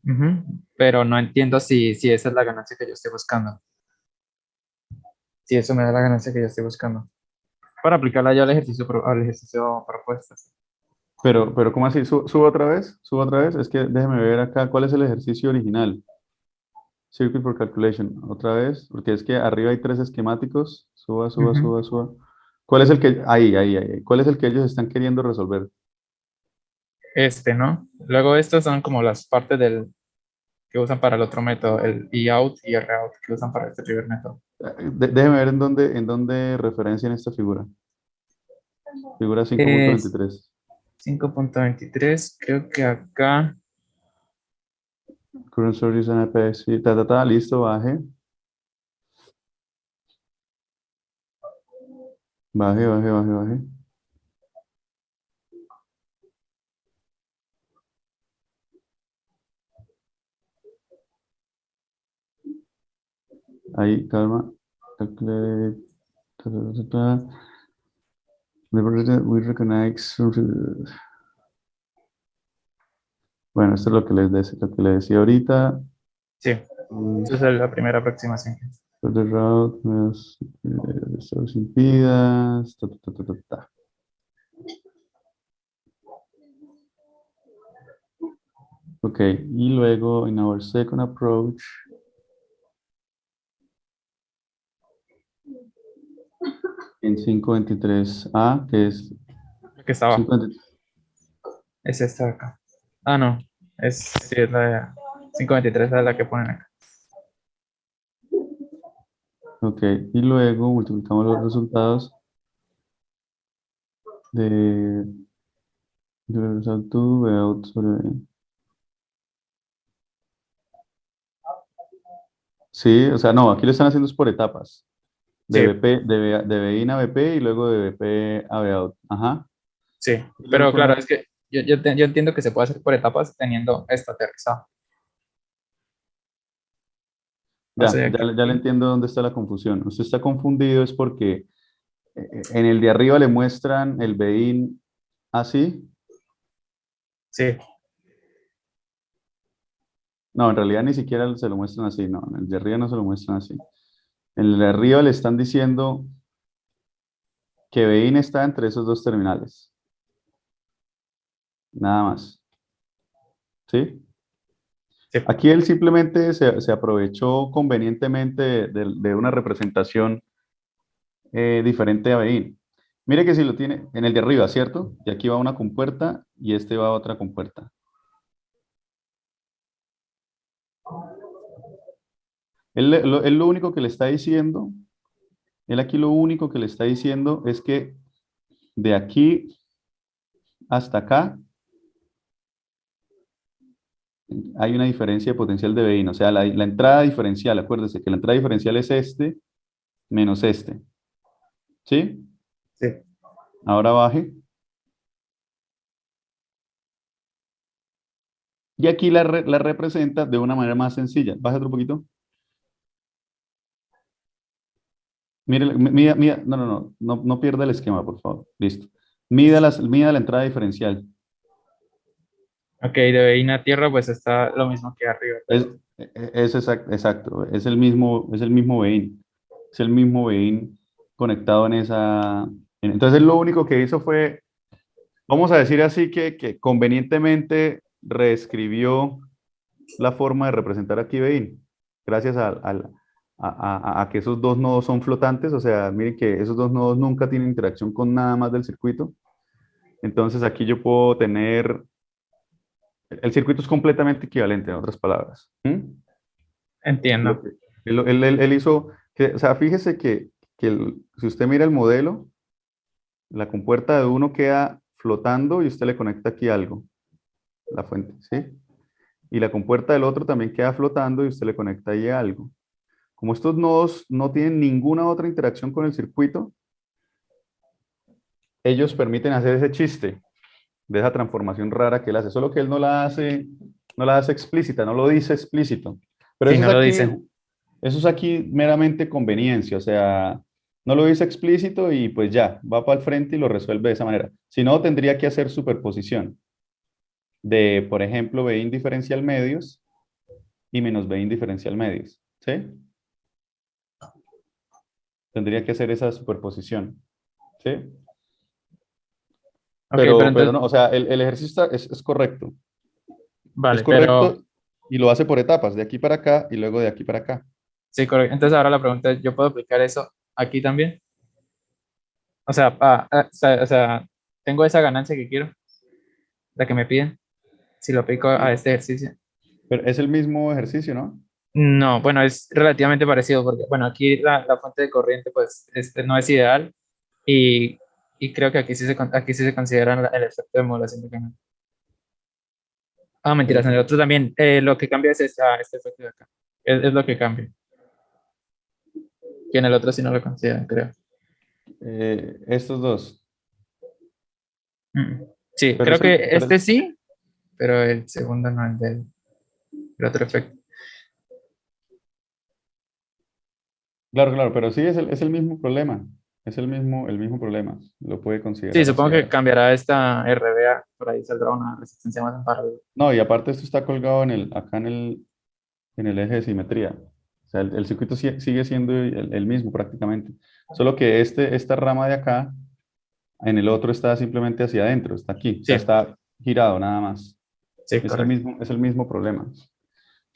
Ujú. Pero no entiendo si esa es la ganancia que yo estoy buscando. Si eso me da la ganancia que yo estoy buscando. Para aplicarla yo al ejercicio propuesto. Pero ¿cómo así? ¿Subo otra vez? ¿Subo otra vez? Es que déjeme ver acá cuál es el ejercicio original. Circuit for Calculation. Otra vez, porque es que arriba hay 3 esquemáticos. Ujú. Suba. ¿Cuál es el que, ahí. ¿Cuál es el que ellos están queriendo resolver? ¿No? Luego estos son como las partes que usan para el otro método, el EOUT y el ROUT que usan para este primer método. Déjeme ver en dónde referencian esta figura. Figura Es, 5.23. 5.23, creo que acá, Current source NP, sí, listo, baje. Baje, baje, baje, baje. Ahí, calma. Calculate, ta, ta, ta, ta. We recognize. Bueno, esto es lo que les decía ahorita. sí, esa es la primera aproximación. For the route, más resource impedance, ta, ta, ta, ta, ta. Ok, y luego en our second approach, en 523A, que es La que está abajo, 523. es esta de acá. Ah, no, sí, es la de 5.23, es la que ponen acá. Ok, y luego multiplicamos los resultados de result 2 out sobre. Sí, o sea, no, aquí lo están haciendo es por etapas. De Sí, BP, de BIN a BP y luego de BP a BOUT. Ajá. sí, Y luego pero con claro, la. es que yo entiendo que se puede hacer por etapas teniendo esto aterrizado. O Ya, sea, ya, que, ya le entiendo dónde está la confusión. Usted está confundido es porque en el de arriba le muestran el BIN así. sí, No, en realidad ni siquiera se lo muestran así. No, en el de arriba no se lo muestran así. En el de arriba le están diciendo que BIN está entre esos dos terminales. Nada más. ¿Sí? sí. Aquí él simplemente se aprovechó convenientemente de una representación diferente a BIN. Mire que si lo tiene en el de arriba, ¿cierto? Y aquí va una compuerta y este va a otra compuerta. Él lo único que le está diciendo, él aquí lo único que le está diciendo es que de aquí hasta acá hay una diferencia de potencial de BIN. O sea, la entrada diferencial, acuérdese que la entrada diferencial es este menos este. ¿Sí? Sí. Ahora baje. Y aquí la representa de una manera más sencilla. Baja otro poquito. Mire, no pierda el esquema, por favor. Listo. Mida la entrada diferencial. Ok, de Beina a tierra, pues está lo mismo que arriba, Es, pero es exacto. Es el mismo vein. Es el mismo vein conectado en esa. Entonces, lo único que hizo fue, vamos a decir así, que convenientemente reescribió la forma de representar aquí vein. Gracias a que esos dos nodos son flotantes. O sea, miren que esos dos nodos nunca tienen interacción con nada más del circuito. Entonces, aquí yo puedo tener. El circuito es completamente equivalente, en otras palabras. ¿Mm? Lo entiendo. que, él hizo, o sea, fíjese que si usted mira el modelo, la compuerta de uno queda flotando y usted le conecta aquí algo, la fuente, ¿sí? Y la compuerta del otro también queda flotando y usted le conecta ahí algo. Como estos nodos no tienen ninguna otra interacción con el circuito, ellos permiten hacer ese chiste de esa transformación rara que él hace, solo que él no la hace explícita, no lo dice explícito. Pero Sí, eso es no lo aquí, dice. eso es aquí meramente conveniencia, o sea, no lo dice explícito y pues ya, va para el frente y lo resuelve de esa manera. Si no, tendría que hacer superposición de, por ejemplo, B indiferencial medios y menos B indiferencial medios, ¿sí? Tendría que hacer esa superposición, ¿sí? Ok, pero Pero entonces, no, o sea, el ejercicio es correcto. Es vale, pero correcto y lo hace por etapas, de aquí para acá y luego de aquí para acá. sí, correcto. Entonces ahora la pregunta es, ¿yo puedo aplicar eso aquí también? O sea, tengo esa ganancia que quiero, la que me piden, si lo aplico a este ejercicio. Pero es el mismo ejercicio, ¿no? No, bueno, es relativamente parecido porque, bueno, aquí la fuente de corriente, pues, no es ideal y Y creo que aquí sí se considera el efecto de modulación de canal. Ah, mentiras, en el otro también. Lo que cambia es este efecto de acá. Es lo que cambia. Y en el otro sí no lo consideran, creo. Estos dos. Mm. Sí, Pero creo es que el, pero este es- sí, pero el segundo no, el otro efecto. claro, claro, pero sí es el mismo problema. Es el mismo problema. Lo puede Sí, considerar supongo así. que cambiará esta RBA, por ahí saldrá una resistencia más en paralelo. No, y aparte esto está colgado acá en el eje de simetría. O sea, el circuito sigue siendo el mismo prácticamente. Solo que esta rama de acá, en el otro está simplemente hacia adentro, está aquí. O sea, Sí, está girado nada más. sí, Es el correcto. mismo, es el mismo problema.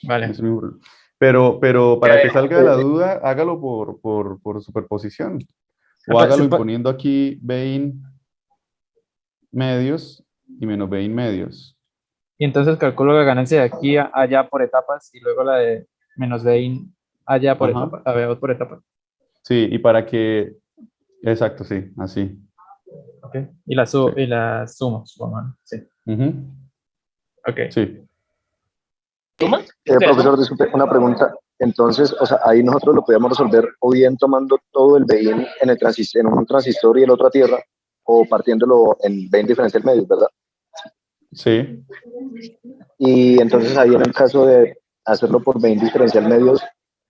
Vale. Es el mismo problema. Pero para que salga de la duda, hágalo por superposición. O hágalo imponiendo aquí Bin medios y menos Bin medios. Y entonces calculo la ganancia de aquí a allá por etapas y luego la de menos de allá por Ajá. etapas, a ver, por etapas. Sí, y para que... Exacto, sí, así. Ok. Sí. Y la sumo, supongo, ¿no? Sí. Ujú. Ok. Sí. Profesor, disculpe, una pregunta. Entonces, o sea, ahí nosotros lo podíamos resolver o bien tomando todo el BIN en un transistor y el otro a tierra, o partiéndolo en 20 diferencial medios, ¿verdad? Sí. Y entonces ahí en el caso de hacerlo por 20 diferencial medios,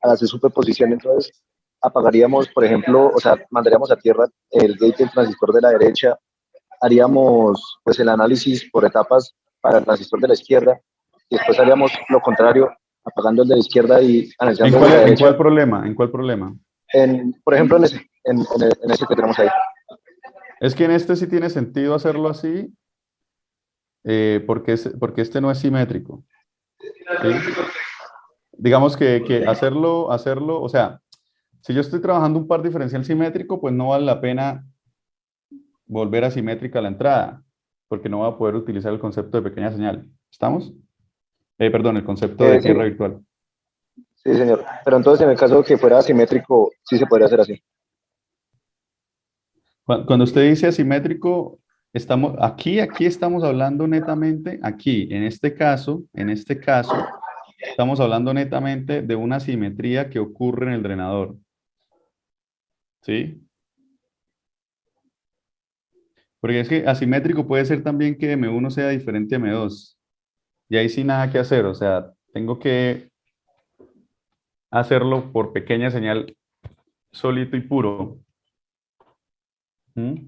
al hacer superposición, entonces apagaríamos, por ejemplo, o sea, mandaríamos a tierra el gate del transistor de la derecha, haríamos pues el análisis por etapas para el transistor de la izquierda y después haríamos lo contrario, apagando el de la izquierda y ¿En analizando el de cuál, la en derecha, cuál problema? ¿En cuál problema? por ejemplo, en ese que tenemos ahí. Es que en este sí tiene sentido hacerlo así, porque este no es simétrico, ¿sí? Digamos que hacerlo, o sea, si yo estoy trabajando un par diferencial simétrico, pues no vale la pena volver a simétrica la entrada, porque no va a poder utilizar el concepto de pequeña señal. ¿Estamos? Perdón, el concepto de Sí, tierra virtual. sí, señor. Pero entonces en el caso que fuera asimétrico, sí se podría hacer así. Cuando usted dice asimétrico, aquí estamos hablando netamente, aquí, en este caso, estamos hablando netamente de una simetría que ocurre en el drenador, ¿sí? Porque es que asimétrico puede ser también que M1 sea diferente a M2, y ahí sí nada que hacer, o sea, tengo que hacerlo por pequeña señal solito y puro. ¿Mm?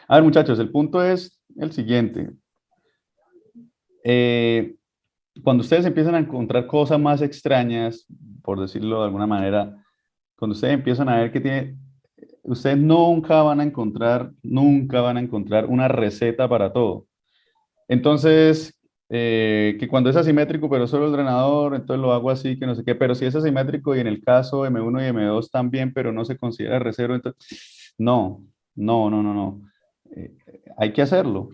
A ver, muchachos, el punto es el siguiente. Eh, Cuando ustedes empiezan a encontrar cosas más extrañas, por decirlo de alguna manera, cuando ustedes empiezan a ver que ustedes nunca van a encontrar una receta para todo. Entonces, que cuando es asimétrico, pero solo el drenador, entonces lo hago así, que no sé qué, pero si es asimétrico y en el caso M1 y M2 también, pero no se considera R0, entonces, no, no, no, no, no. Hay que hacerlo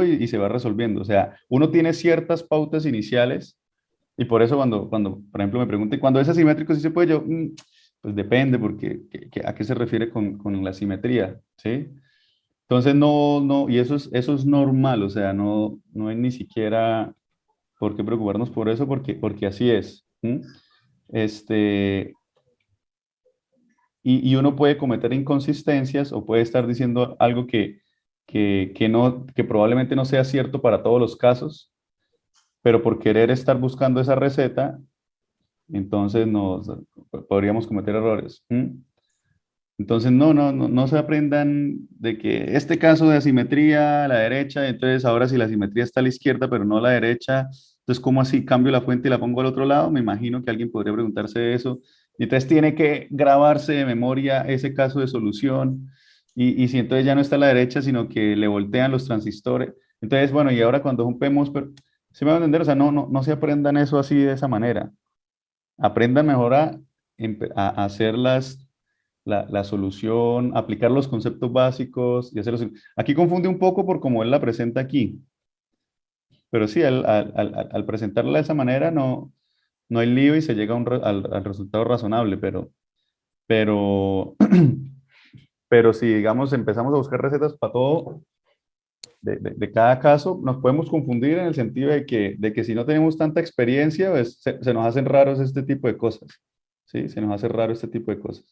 y se va resolviendo. O sea, uno tiene ciertas pautas iniciales y por eso cuando por ejemplo, me preguntan, ¿cuándo es asimétrico si se puede? Yo, pues depende, porque ¿a qué se refiere con la simetría? ¿Sí? Entonces, no, no, y eso es normal, o sea, no hay ni siquiera por qué preocuparnos por eso, porque así es. ¿M? Este, y uno puede cometer inconsistencias o puede estar diciendo algo que probablemente no sea cierto para todos los casos, pero por querer estar buscando esa receta, entonces podríamos cometer errores. ¿M? Entonces, no se aprendan de que este caso de asimetría a la derecha, entonces ahora si la asimetría está a la izquierda, pero no a la derecha, entonces ¿cómo así cambio la fuente y la pongo al otro lado? Me imagino que alguien podría preguntarse eso. Y entonces tiene que grabarse de memoria ese caso de solución. Y si entonces ya no está a la derecha, sino que le voltean los transistores. Entonces, bueno, y ahora cuando rompemos, pero se me va a entender, o sea, no se aprendan eso así de esa manera. Aprendan mejor a hacer la solución, aplicar los conceptos básicos y hacerlos. Aquí confunde un poco por cómo él la presenta aquí, pero sí, al presentarla de esa manera no hay lío y se llega a al resultado razonable, pero pero si, digamos, empezamos a buscar recetas para todo, de cada caso, nos podemos confundir en el sentido de que si no tenemos tanta experiencia, pues se nos hacen raros este tipo de cosas. ¿Sí? Se nos hace raro este tipo de cosas.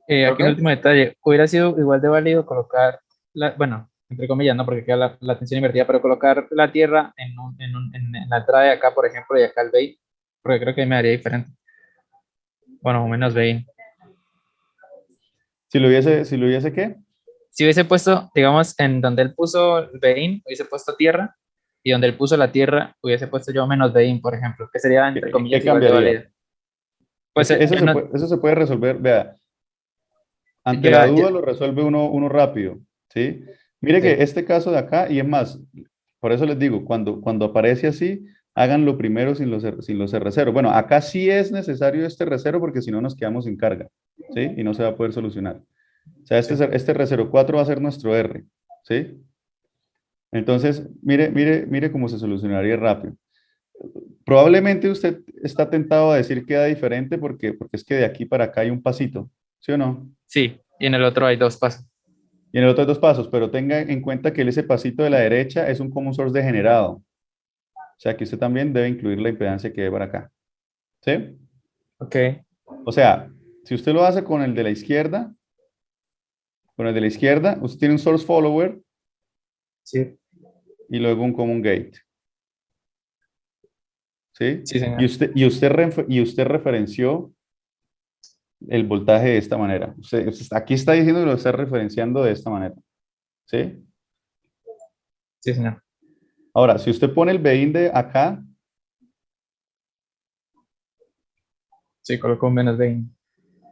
Aquí un último detalle. Hubiera sido igual de válido colocar, bueno, entre comillas, no, porque queda la atención invertida, pero colocar la tierra en la entrada de acá, por ejemplo, y acá el bay, porque creo que me haría diferente. Bueno, o menos bay. Si lo hubiese, ¿qué? Si hubiese puesto, digamos, en donde él puso el Bein, hubiese puesto tierra, y donde él puso la tierra, hubiese puesto yo menos Bein, por ejemplo, que sería, entre ¿Qué comillas, igual de cambiaría? válido. Es Pues que yo no, eso se puede resolver, vea, ante la ya, duda lo resuelve uno rápido, ¿sí? Mire sí, que este caso de acá, y es más, por eso les digo, cuando aparece así, háganlo primero sin los R0. Bueno, acá sí es necesario este R0 porque si no nos quedamos sin carga, ¿sí? Y no se va a poder solucionar. O sea, sí, este R04 va a ser nuestro R, ¿sí? Entonces, mire cómo se solucionaría rápido. Probablemente usted está tentado a decir que queda diferente porque es que de aquí para acá hay un pasito, ¿sí o no? sí, y en el otro hay dos pasos. Y en el otro hay dos pasos, pero tenga en cuenta que ese pasito de la derecha es un common source degenerado. O sea que usted también debe incluir la impedancia que hay para acá. ¿Sí? Ok, O sea, si usted lo hace con el de la izquierda, usted tiene un source follower sí, y luego un common gate. ¿Sí? sí, señor. Y usted referenció el voltaje de esta manera. Aquí está diciendo que lo está referenciando de esta manera. ¿Sí? Sí, señor. Ahora, si usted pone el Bein de acá, Sí, colocó un menos Bein.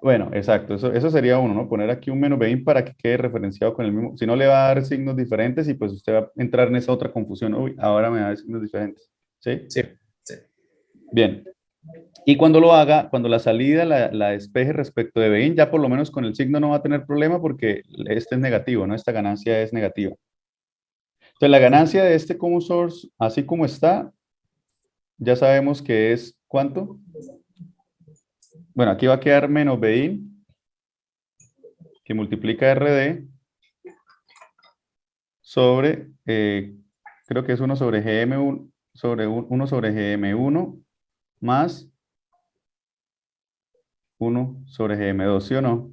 bueno, exacto, eso sería uno, ¿no? Poner aquí un menos Bein para que quede referenciado con el mismo, si no le va a dar signos diferentes y pues usted va a entrar en esa otra confusión. Uy, ahora me da signos diferentes. ¿Sí? Sí, sí, Bien. Y cuando lo haga, cuando la salida la despeje respecto de Bein, ya por lo menos con el signo no va a tener problema porque este es negativo, ¿no? Esta ganancia es negativa. Entonces, la sí. ganancia de este common source, así como está, ya sabemos que es ¿cuánto? Bueno, aquí va a quedar menos Bein, que multiplica RD sobre, creo que es 1 sobre GM1, sobre 1 sobre GM1 más 1 sobre GM2, ¿sí o no?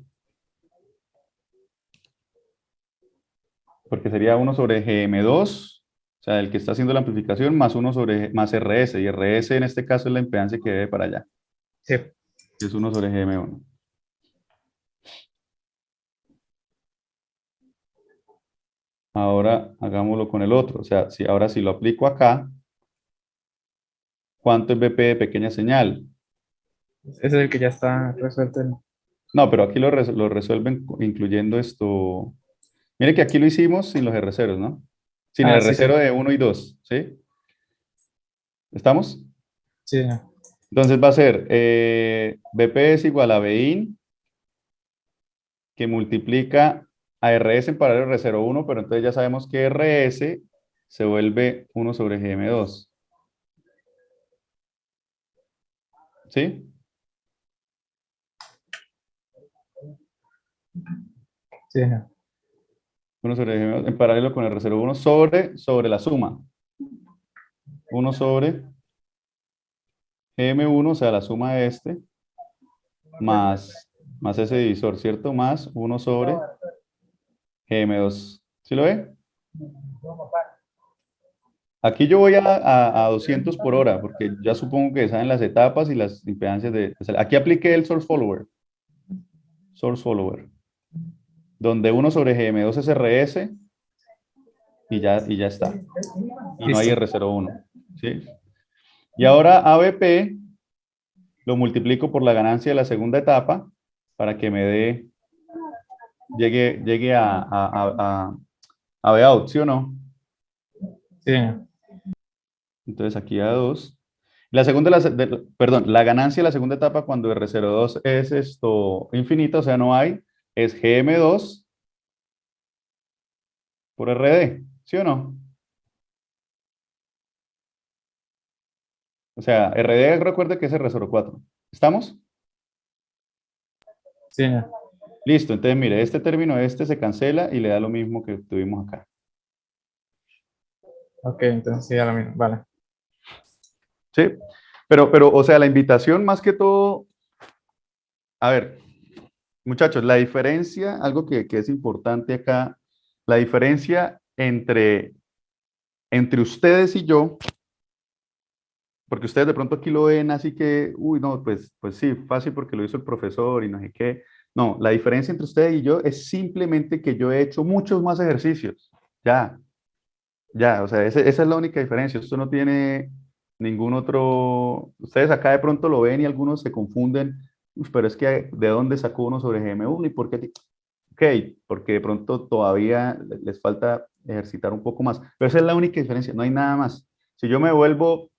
Porque sería 1 sobre GM2, o sea, el que está haciendo la amplificación, más 1 sobre más RS, y RS en este caso es la impedancia que debe para allá, Sí. que es 1 sobre GM1. Ahora hagámoslo con el otro, o sea, ahora si lo aplico acá, ¿cuánto es BP de pequeña señal? Ese es el que ya está resuelto. No, pero aquí lo resuelven incluyendo esto. Mire que aquí lo hicimos sin los R0, ¿no? Sin el Ah, sí, sí, R0 de 1 y 2, ¿sí? ¿Estamos? sí, señor. Entonces va a ser BP es igual a Bin que multiplica a RS en paralelo R01, pero entonces ya sabemos que RS se vuelve 1 sobre GM2. ¿Sí? Sí, señor. 1 sobre GM2 en paralelo con R01 sobre la suma. 1 sobre GM1, o sea, la suma de este, más ese divisor, ¿cierto? Más 1 sobre GM2. ¿Sí lo ve? Aquí yo voy a 200 por hora, porque ya supongo que saben las etapas y las impedancias Aquí apliqué el source follower, donde 1 sobre GM2 es RS y ya está. Y no hay Listo. R01. ¿Sí? Y ahora ABP lo multiplico por la ganancia de la segunda etapa para que me llegue a Vout, ¿sí o no? Sí, señor. Entonces aquí a 2. La segunda, perdón, la ganancia de la segunda etapa cuando R02 es esto infinito, o sea, no hay, es GM2 por RD, ¿sí o no? O sea, RD recuerde que es R04. ¿Estamos? Sí, señor. Listo, entonces mire, este término se cancela y le da lo mismo que tuvimos acá. Ok, entonces sí, a lo mismo. Vale. Sí, pero, o sea, la invitación más que todo, a ver, muchachos, la diferencia, algo que es importante acá, la diferencia entre ustedes y yo, porque ustedes de pronto aquí lo ven así que, uy, no, pues sí, fácil porque lo hizo el profesor y no sé qué. No, la diferencia entre ustedes y yo es simplemente que yo he hecho muchos más ejercicios. Ya, ya, o sea, esa es la única diferencia. Esto no tiene ningún otro. Ustedes acá de pronto lo ven y algunos se confunden. "Uf, pero es que, ¿de dónde sacó uno sobre GM1 y por qué? Ok, porque de pronto todavía les falta ejercitar un poco más. Pero esa es la única diferencia, no hay nada más. Si yo me vuelvo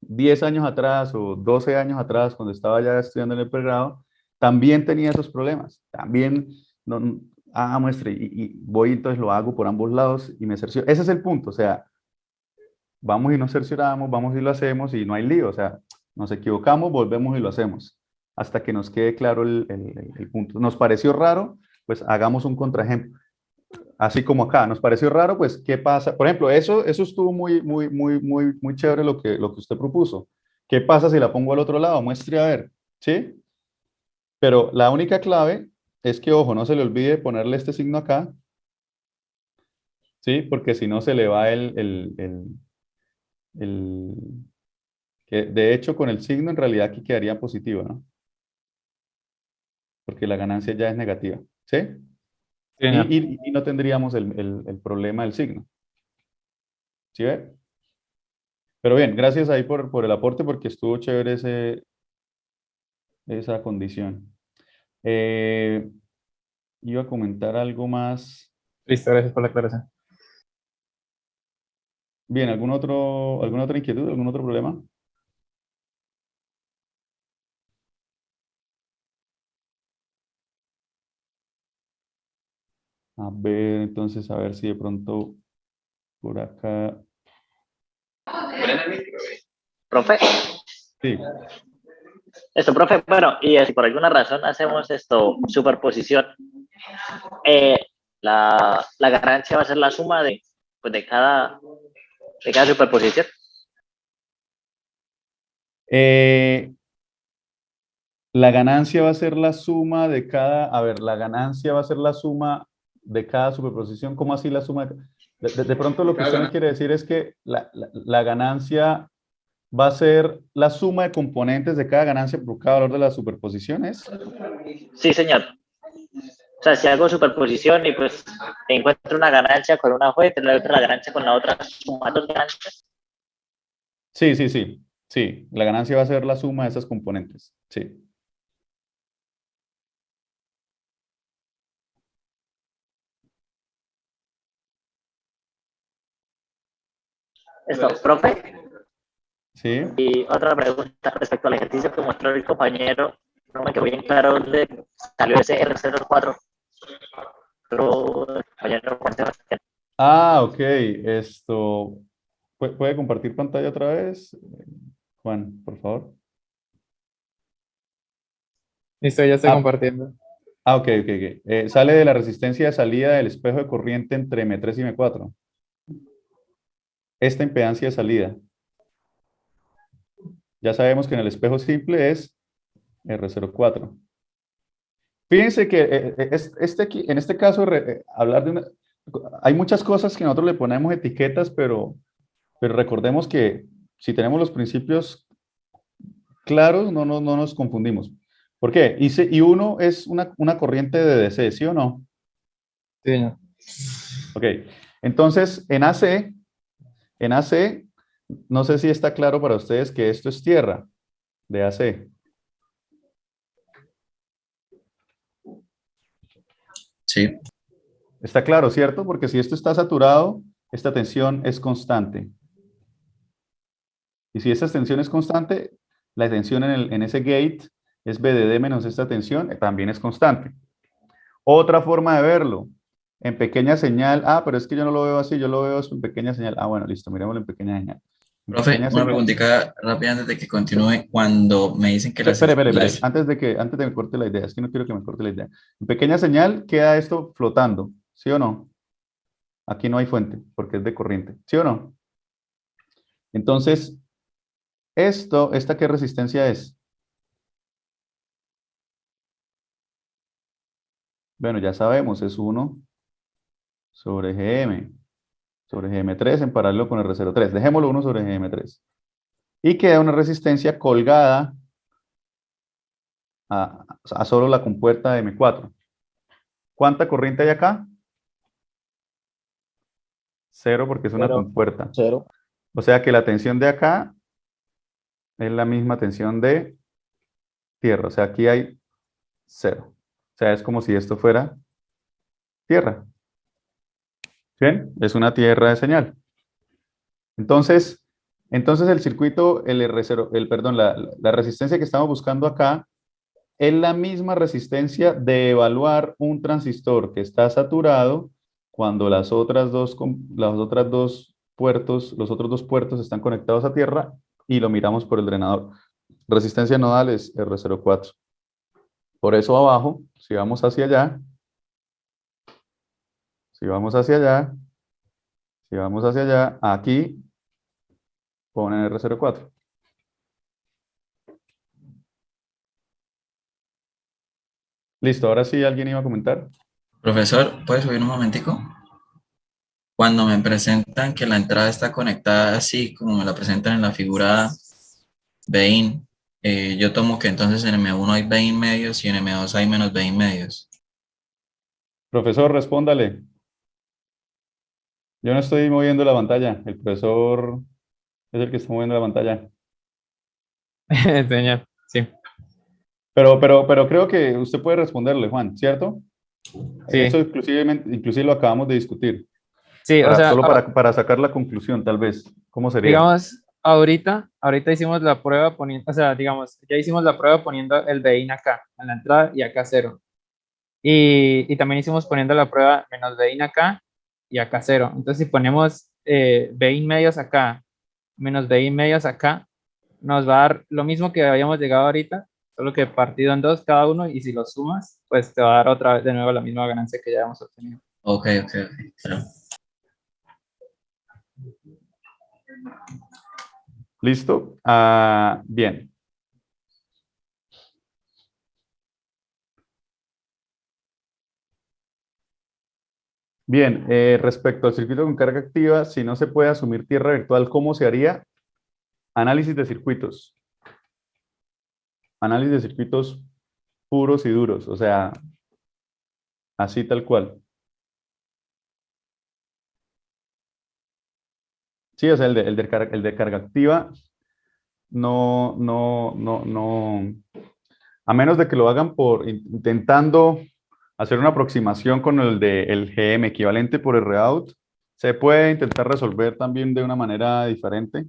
10 años atrás o 12 años atrás, cuando estaba ya estudiando en el pregrado, también tenía esos problemas. También, no, muestre, y voy entonces lo hago por ambos lados y me cercioro. Ese es el punto, o sea, vamos y nos cercioramos, vamos y lo hacemos y no hay lío, o sea, nos equivocamos, volvemos y lo hacemos, hasta que nos quede claro el punto. ¿Nos pareció raro? Pues hagamos un contraejemplo. Así como acá, nos pareció raro, pues, ¿qué pasa? Por ejemplo, eso estuvo muy chévere lo que usted propuso. ¿Qué pasa si la pongo al otro lado? Muestre a ver, ¿sí? Pero la única clave es que, ojo, no se le olvide ponerle este signo acá, ¿sí? Porque si no se le va el- que de hecho con el signo en realidad aquí quedaría positivo, ¿no? Porque la ganancia ya es negativa, ¿sí? Sí, señor. Y no tendríamos el problema del signo, ¿sí ve? Pero bien, gracias ahí por el aporte porque estuvo chévere esa condición. Eh, Iba a comentar algo más. Listo, gracias por la aclaración. Bien, alguna otra inquietud, algún otro problema? A ver, entonces, a ver si de pronto por acá. Profe, Sí. profe, bueno, y si por alguna razón hacemos superposición, la ganancia va a ser la suma pues, de cada superposición. Eh, la ganancia va a ser la suma de cada, a ver, la ganancia va a ser la suma de cada superposición. ¿Cómo así la suma? De pronto lo que usted me quiere decir es que la ganancia va a ser la suma de componentes de cada ganancia por cada valor de las superposiciones. Sí, señor. O sea, si hago superposición y pues encuentro una ganancia con una fuente, la otra la ganancia con la otra, suma dos ganancias. Sí, sí, sí. Sí, la ganancia va a ser la suma de esas componentes. Sí. Profe, Sí. y otra pregunta respecto al ejercicio que mostró el compañero, no me quedó bien claro dónde salió ese R04, pero el compañero Ok. Esto. ¿Puede compartir pantalla otra vez? Juan, por favor. Listo, ya estoy Ah, compartiendo. ok. Sale de la resistencia de salida del espejo de corriente entre M3 y M4. Esta impedancia de salida. Ya sabemos que en el espejo simple es R04. Fíjense que en este caso, hablar de hay muchas cosas que nosotros le ponemos etiquetas, pero recordemos que si tenemos los principios claros, no nos confundimos. ¿Por qué? Y uno es una corriente de DC, ¿sí o no? Sí, señor. Ok. Entonces, en AC, no sé si está claro para ustedes que esto es tierra de AC. Sí, Está claro, ¿cierto? Porque si esto está saturado, esta tensión es constante. Y si esta tensión es constante, la tensión en ese gate es BDD menos esta tensión, también es constante. Otra forma de verlo, en pequeña señal, pero es que yo no lo veo así, yo lo veo en pequeña señal. Bueno, listo, miremoslo en pequeña señal. En Profe, pequeña una señal. preguntita rápida antes de que continúe. Cuando me dicen que Espere, espere, espere. las... Antes de que me corte la idea, es que no quiero que me corte la idea. En pequeña señal queda esto flotando, ¿sí o no? Aquí no hay fuente porque es de corriente, ¿sí o no? Entonces, ¿esta qué resistencia es? Bueno, ya sabemos, es 1/Gm, sobre Gm3 en paralelo con R03. Dejémoslo 1/Gm3. Y queda una resistencia colgada a solo la compuerta de M4. ¿Cuánta corriente hay acá? Cero porque es una Cero, compuerta. cero. O sea que la tensión de acá es la misma tensión de tierra. O sea, aquí hay cero. O sea, es como si esto fuera tierra. ¿Bien? Es una tierra de señal. Entonces, el circuito, el R0, perdón, la resistencia que estamos buscando acá es la misma resistencia de evaluar un transistor que está saturado cuando los otros dos puertos están conectados a tierra y lo miramos por el drenador. Resistencia nodal es R04. Por eso abajo, si vamos hacia allá, si vamos hacia allá, si vamos hacia allá, aquí ponen R04. Listo, ahora sí alguien iba a comentar. Profesor, ¿puedes subir un momentico? Cuando me presentan que la entrada está conectada así como me la presentan en la figura Vein, yo tomo que entonces en M1 hay Vein medios y en M2 hay menos Vein medios. Profesor, respóndale. Yo no estoy moviendo la pantalla. El profesor es el que está moviendo la pantalla. Señor, sí, Pero creo que usted puede responderle, Juan, ¿cierto? Eso sí, inclusive lo acabamos de discutir. sí, o sea, Solo para sacar la conclusión, tal vez. ¿Cómo sería? digamos, ahorita hicimos la prueba poniendo, o sea, digamos, ya hicimos la prueba poniendo el Bein acá, en la entrada y acá cero. Y también hicimos poniendo la prueba menos Bein acá y acá cero. Entonces, si ponemos Bein medios acá, menos Bein medios acá, nos va a dar lo mismo que habíamos llegado ahorita, solo que partido en dos cada uno, y si lo sumas, pues te va a dar otra vez de nuevo la misma ganancia que ya hemos obtenido. Ok, ok, ok. Claro. ¿Listo? Bien. Bien, respecto al circuito con carga activa, si no se puede asumir tierra virtual, ¿cómo se haría? Análisis de circuitos. Análisis de circuitos puros y duros, o sea, así tal cual. Sí, o sea, el de carga activa, no. A menos de que lo hagan intentando hacer una aproximación con el de el GM equivalente por ROUT, se puede intentar resolver también de una manera diferente,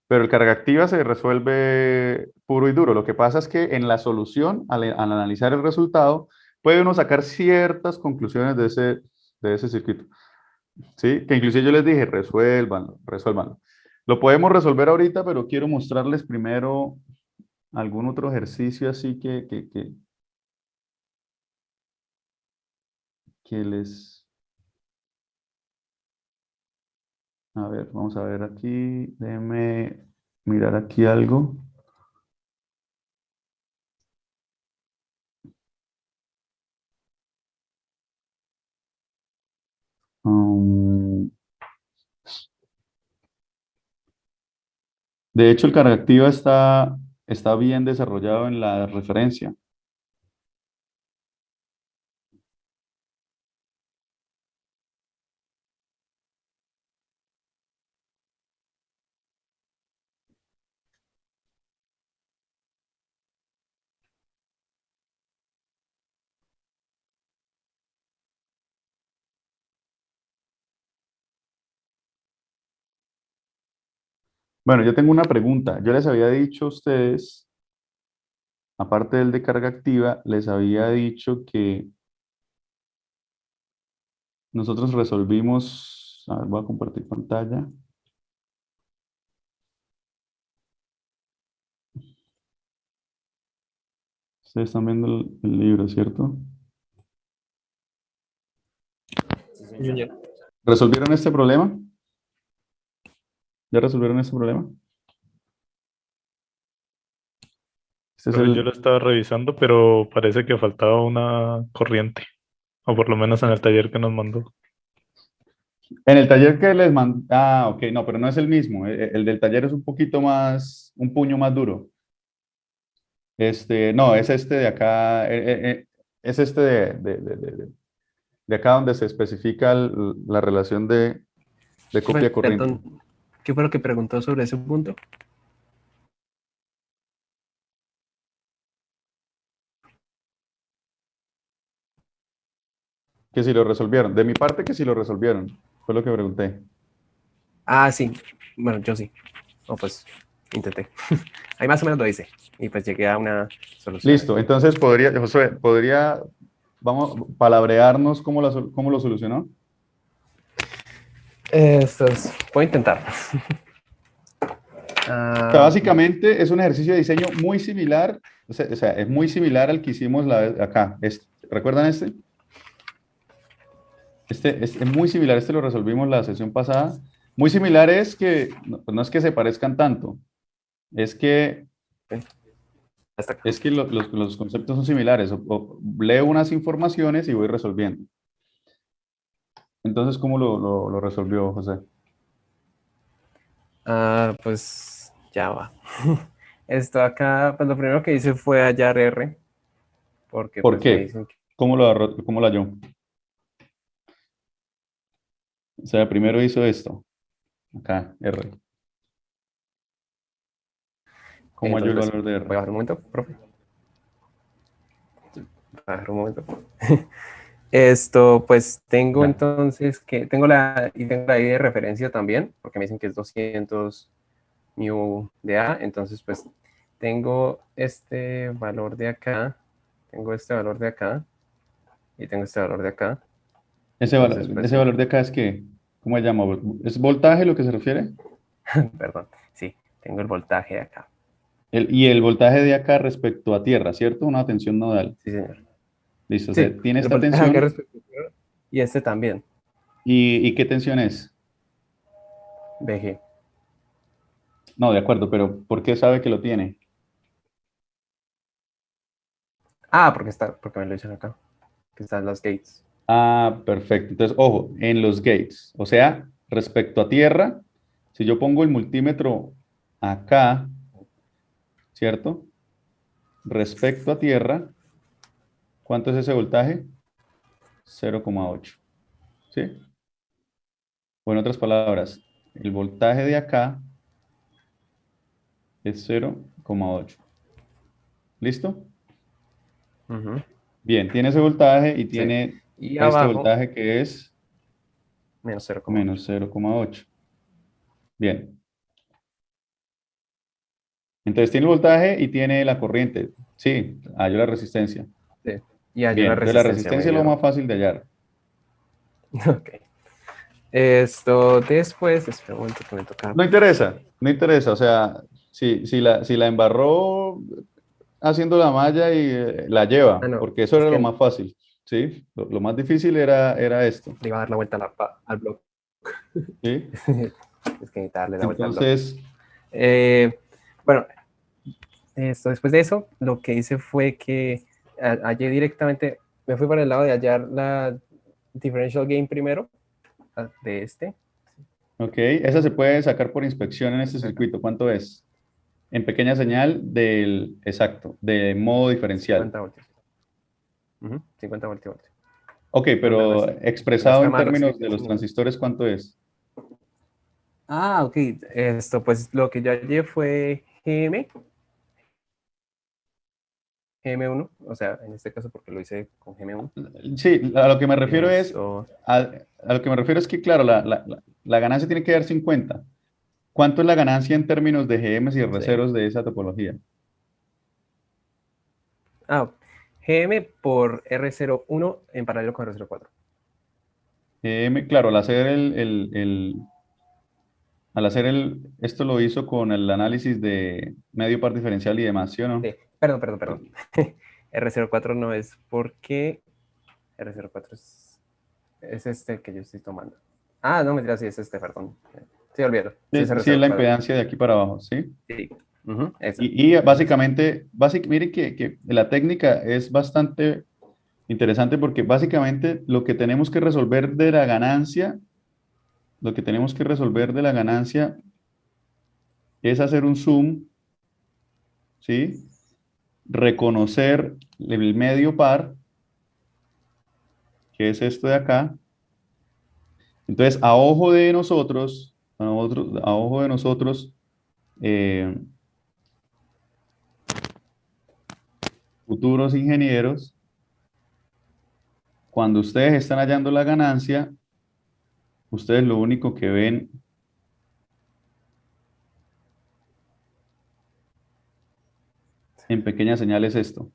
pero el carga activa se resuelve puro y duro. Lo que pasa es que en la solución, al analizar el resultado, puede uno sacar ciertas conclusiones de ese circuito. ¿Sí? Que inclusive yo les dije, resuélvanlo, resuélvanlo. Lo podemos resolver ahorita, pero quiero mostrarles primero algún otro ejercicio así que les... A ver, vamos a ver aquí. Déjenme mirar aquí algo. Um, de hecho, el carga activa está bien desarrollado en la referencia. Bueno, yo tengo una pregunta. Yo les había dicho a ustedes, aparte del de carga activa, les había dicho que nosotros resolvimos, a ver, voy a compartir pantalla. Ustedes están viendo el libro, ¿cierto? ¿Resolvieron este problema? ¿Ya resolvieron este problema? Este es Profe, yo el, lo estaba revisando, pero parece que faltaba una corriente, o por lo menos en el taller que nos mandó. en el taller que les mandé. Ah, ok, no, pero no es el mismo. El del taller es un poquito más, un puño más duro. No, es este de acá. Es este de acá donde se especifica la relación de copia corriente. Perdón, ¿qué fue lo que preguntó sobre ese punto? Que si lo resolvieron. De mi parte, que si lo resolvieron. Fue lo que pregunté. Ah, sí. Bueno, yo sí. No, pues intenté. Ahí más o menos lo hice. Y pues llegué a una solución. Listo. Entonces, Josué, vamos, palabrearnos cómo lo solucionó. Puedo intentar. O sea, básicamente es un ejercicio de diseño muy similar, o sea, es muy similar al que hicimos acá. ¿Recuerdan este? Es muy similar, lo resolvimos la sesión pasada. Muy similar es que, pues no es que se parezcan tanto, es que, Hasta acá. los conceptos son similares. Leo unas informaciones y voy resolviendo. Entonces, ¿cómo lo resolvió José? Pues ya va. Esto acá, pues lo primero que hice fue hallar R. Porque ¿Por pues me qué? dicen que ¿Cómo lo halló? O sea, primero hizo esto. Acá, R. ¿Cómo halló el entonces, valor de voy a R? bajar un momento, profe. Voy a bajar un momento. Pues tengo Ya. entonces que tengo la ID de referencia también, porque me dicen que es 200 mu de A, entonces pues tengo este valor de acá, tengo este valor de acá y tengo este valor de acá. Entonces pues Ese valor de acá es que, ¿cómo se llama? ¿Es voltaje lo que se refiere? perdón, sí, tengo el voltaje de acá. Y el voltaje de acá respecto a tierra, ¿cierto? Una tensión nodal. Sí, señor. Listo, o sea, Sí, tiene el esta voltaje acá tensión. respecto a tierra y este también, ¿Y qué tensión es? BG. No, de acuerdo, pero ¿por qué sabe que lo tiene? Porque me lo dicen acá, que están los gates. Ah, perfecto. Entonces, ojo, en los gates. O sea, respecto a tierra, si yo pongo el multímetro acá, ¿cierto? Respecto a tierra, ¿cuánto es ese voltaje? 0,8. ¿Sí? O en otras palabras, el voltaje de acá es 0,8. ¿Listo? Ujú. Bien, tiene ese voltaje y Sí. tiene Y este abajo, voltaje que es menos 0,8. menos 0,8. Bien. Entonces tiene el voltaje y tiene la corriente. Sí, halló la resistencia. Sí. Y hay Bien, una entonces la resistencia resistencia es lo medio. más fácil de hallar. Ok. Después, espera un momento que me toca. No interesa, no interesa. O sea, si la embarró haciendo la malla y la lleva, No, porque eso es era lo que más fácil. ¿Sí? Lo más difícil era esto. le iba a dar la vuelta al blog. ¿Sí? Es que necesitaba darle la vuelta al blog. Entonces, Bueno, después de eso, lo que hice fue que hallé directamente, me fui para el lado de hallar la differential gain primero, de este. ok, esa se puede sacar por inspección en este circuito. ¿Cuánto es? En pequeña señal exacto, de modo diferencial. 50 voltios. 50 voltios. Ok, No, la pero en la expresado otra en mano, sí. términos de los transistores, ¿cuánto es? Ok. Pues lo que yo hallé fue GM1, o sea, en este caso porque lo hice con GM1. Sí, a lo que me refiero Esto, a lo que me refiero es que, claro, la ganancia tiene que dar 50. ¿Cuánto es la ganancia en términos de GMs y sí. RCeros de esa topología? GM por R01 en paralelo con R04. Claro, esto lo hizo con el análisis de medio par diferencial y demás, ¿sí o no? Sí. Perdón. R04 no es porque R04 es este que yo estoy tomando. Ah, no, mentira, sí es este, perdón. Sí, olvido. Sí, es Sí, es la R04. impedancia de aquí para abajo, ¿sí? Sí. Esa. Y básicamente, miren que la técnica es bastante interesante porque básicamente lo que tenemos que resolver de la ganancia, es hacer un zoom, ¿sí? Reconocer el medio par, que es esto de acá. Entonces, a ojo de nosotros, eh, futuros ingenieros, cuando ustedes están hallando la ganancia, ustedes lo único que ven en pequeñas señales es esto.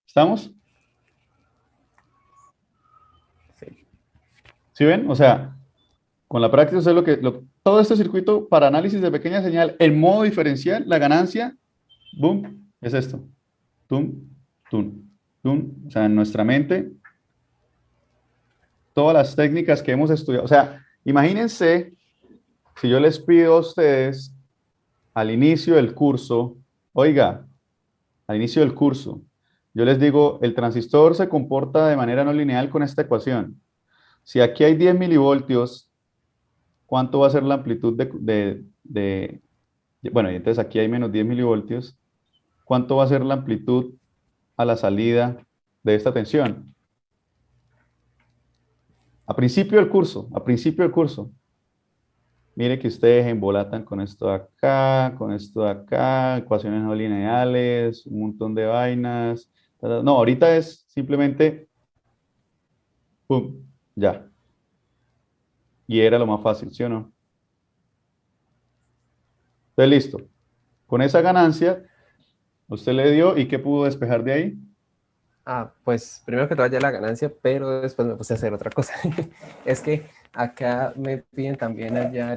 ¿Estamos? Sí. ¿Sí ven? O sea, con la práctica, ustedes todo este circuito para análisis de pequeña señal, el modo diferencial, la ganancia, boom, es esto. Tum, tum, tum. O sea, en nuestra mente, todas las técnicas que hemos estudiado. O sea, imagínense si yo les pido a ustedes al inicio del curso, oiga, al inicio del curso, yo les digo, el transistor se comporta de manera no lineal con esta ecuación. Si aquí hay 10 milivoltios, ¿cuánto va a ser la amplitud bueno, y entonces aquí hay menos 10 milivoltios? ¿Cuánto va a ser la amplitud a la salida de esta tensión? A principio del curso. Mire que ustedes embolatan con esto de acá, con esto de acá, ecuaciones no lineales, un montón de vainas. No, ahorita es simplemente, pum, ya. Y era lo más fácil, ¿sí o no? Entonces, listo. Con esa ganancia, usted le dio, ¿y qué pudo despejar de ahí? Ah, pues primero que todo ya la ganancia, pero después me puse a hacer otra cosa. Es que acá me piden también hallar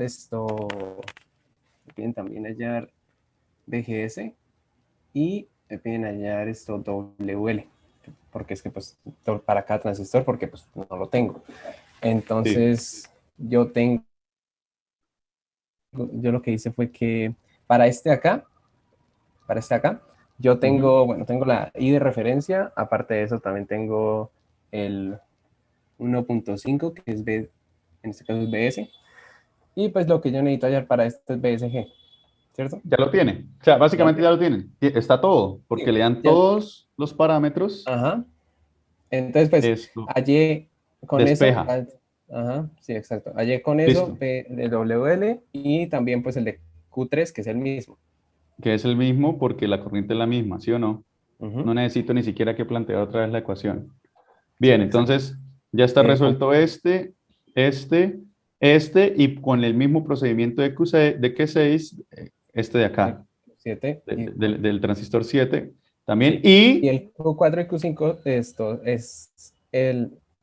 BGS y me piden hallar esto WL, porque es que pues para cada transistor, porque pues no lo tengo. Entonces yo lo que hice fue que para este acá, yo tengo, bueno, tengo la I de referencia, aparte de eso también tengo el 1.5, que es B, en este caso es BS, y pues lo que yo necesito hallar para esto es BSG, ¿cierto? Ya lo tiene. O sea, básicamente ¿Ya? ya lo tienen. Está todo, porque le dan Ya. todos los parámetros. Ajá. Entonces, pues, Esto hallé con eso, despeja. ajá, sí, exacto. Hallé con eso Listo. de WL y también pues el de Q3, que es el mismo. Que es el mismo porque la corriente es la misma, ¿sí o no? Ujú. No necesito ni siquiera que plantear otra vez la ecuación. Sí, Bien, exacto. entonces ya está Con resuelto y con el mismo procedimiento de Q6, este de acá, 7 y del transistor 7 también. sí. Y Y, el Q4 y Q5, esto es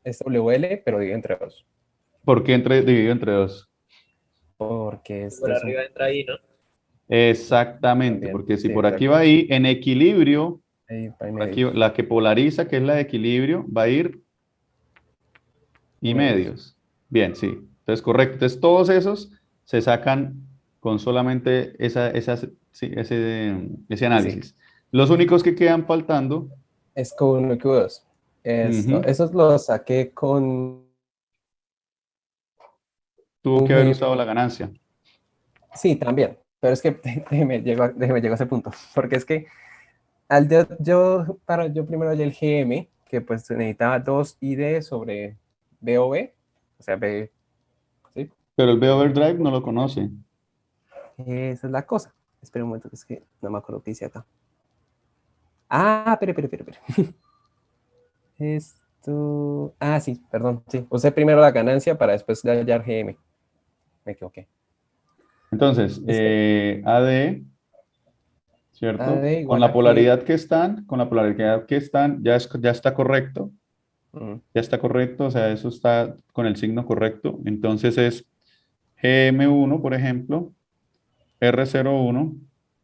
WL, pero dividido entre dos. ¿por qué dividido entre dos? Porque esto Por es arriba entra ahí, ¿no? Exactamente, también. porque si Sí, por aquí exacto. va ahí en equilibrio, Ahí por aquí medio. la que polariza, que es la de equilibrio, va a ir Y y medios. medios. Bien, sí. Entonces, correcto. Entonces, todos esos se sacan con solamente sí, ese Sí. análisis. Los únicos que quedan faltando, Es Q1 y Q2. ujú, Esos los saqué con tuvo un que haber GM. usado la ganancia. Sí, también. Pero es que déjeme llego a ese punto. Porque es que yo primero hallé el GM, que pues necesitaba 2 ID sobre BOB, o sea, B, ¿sí? Pero el B-Overdrive no lo conoce. Esa es la cosa. Espera un momento, que es que no me acuerdo qué hice acá. Ah, espere. Esto. Ah, sí, perdón. Sí, usé primero la ganancia para después hallar GM. Me equivoqué. Entonces, Listo. AD, ¿cierto? AD Con igual la a G. polaridad que están, ya está correcto. Mm, Ya está correcto, o sea, eso está con el signo correcto. Entonces es GM1, por ejemplo, R01,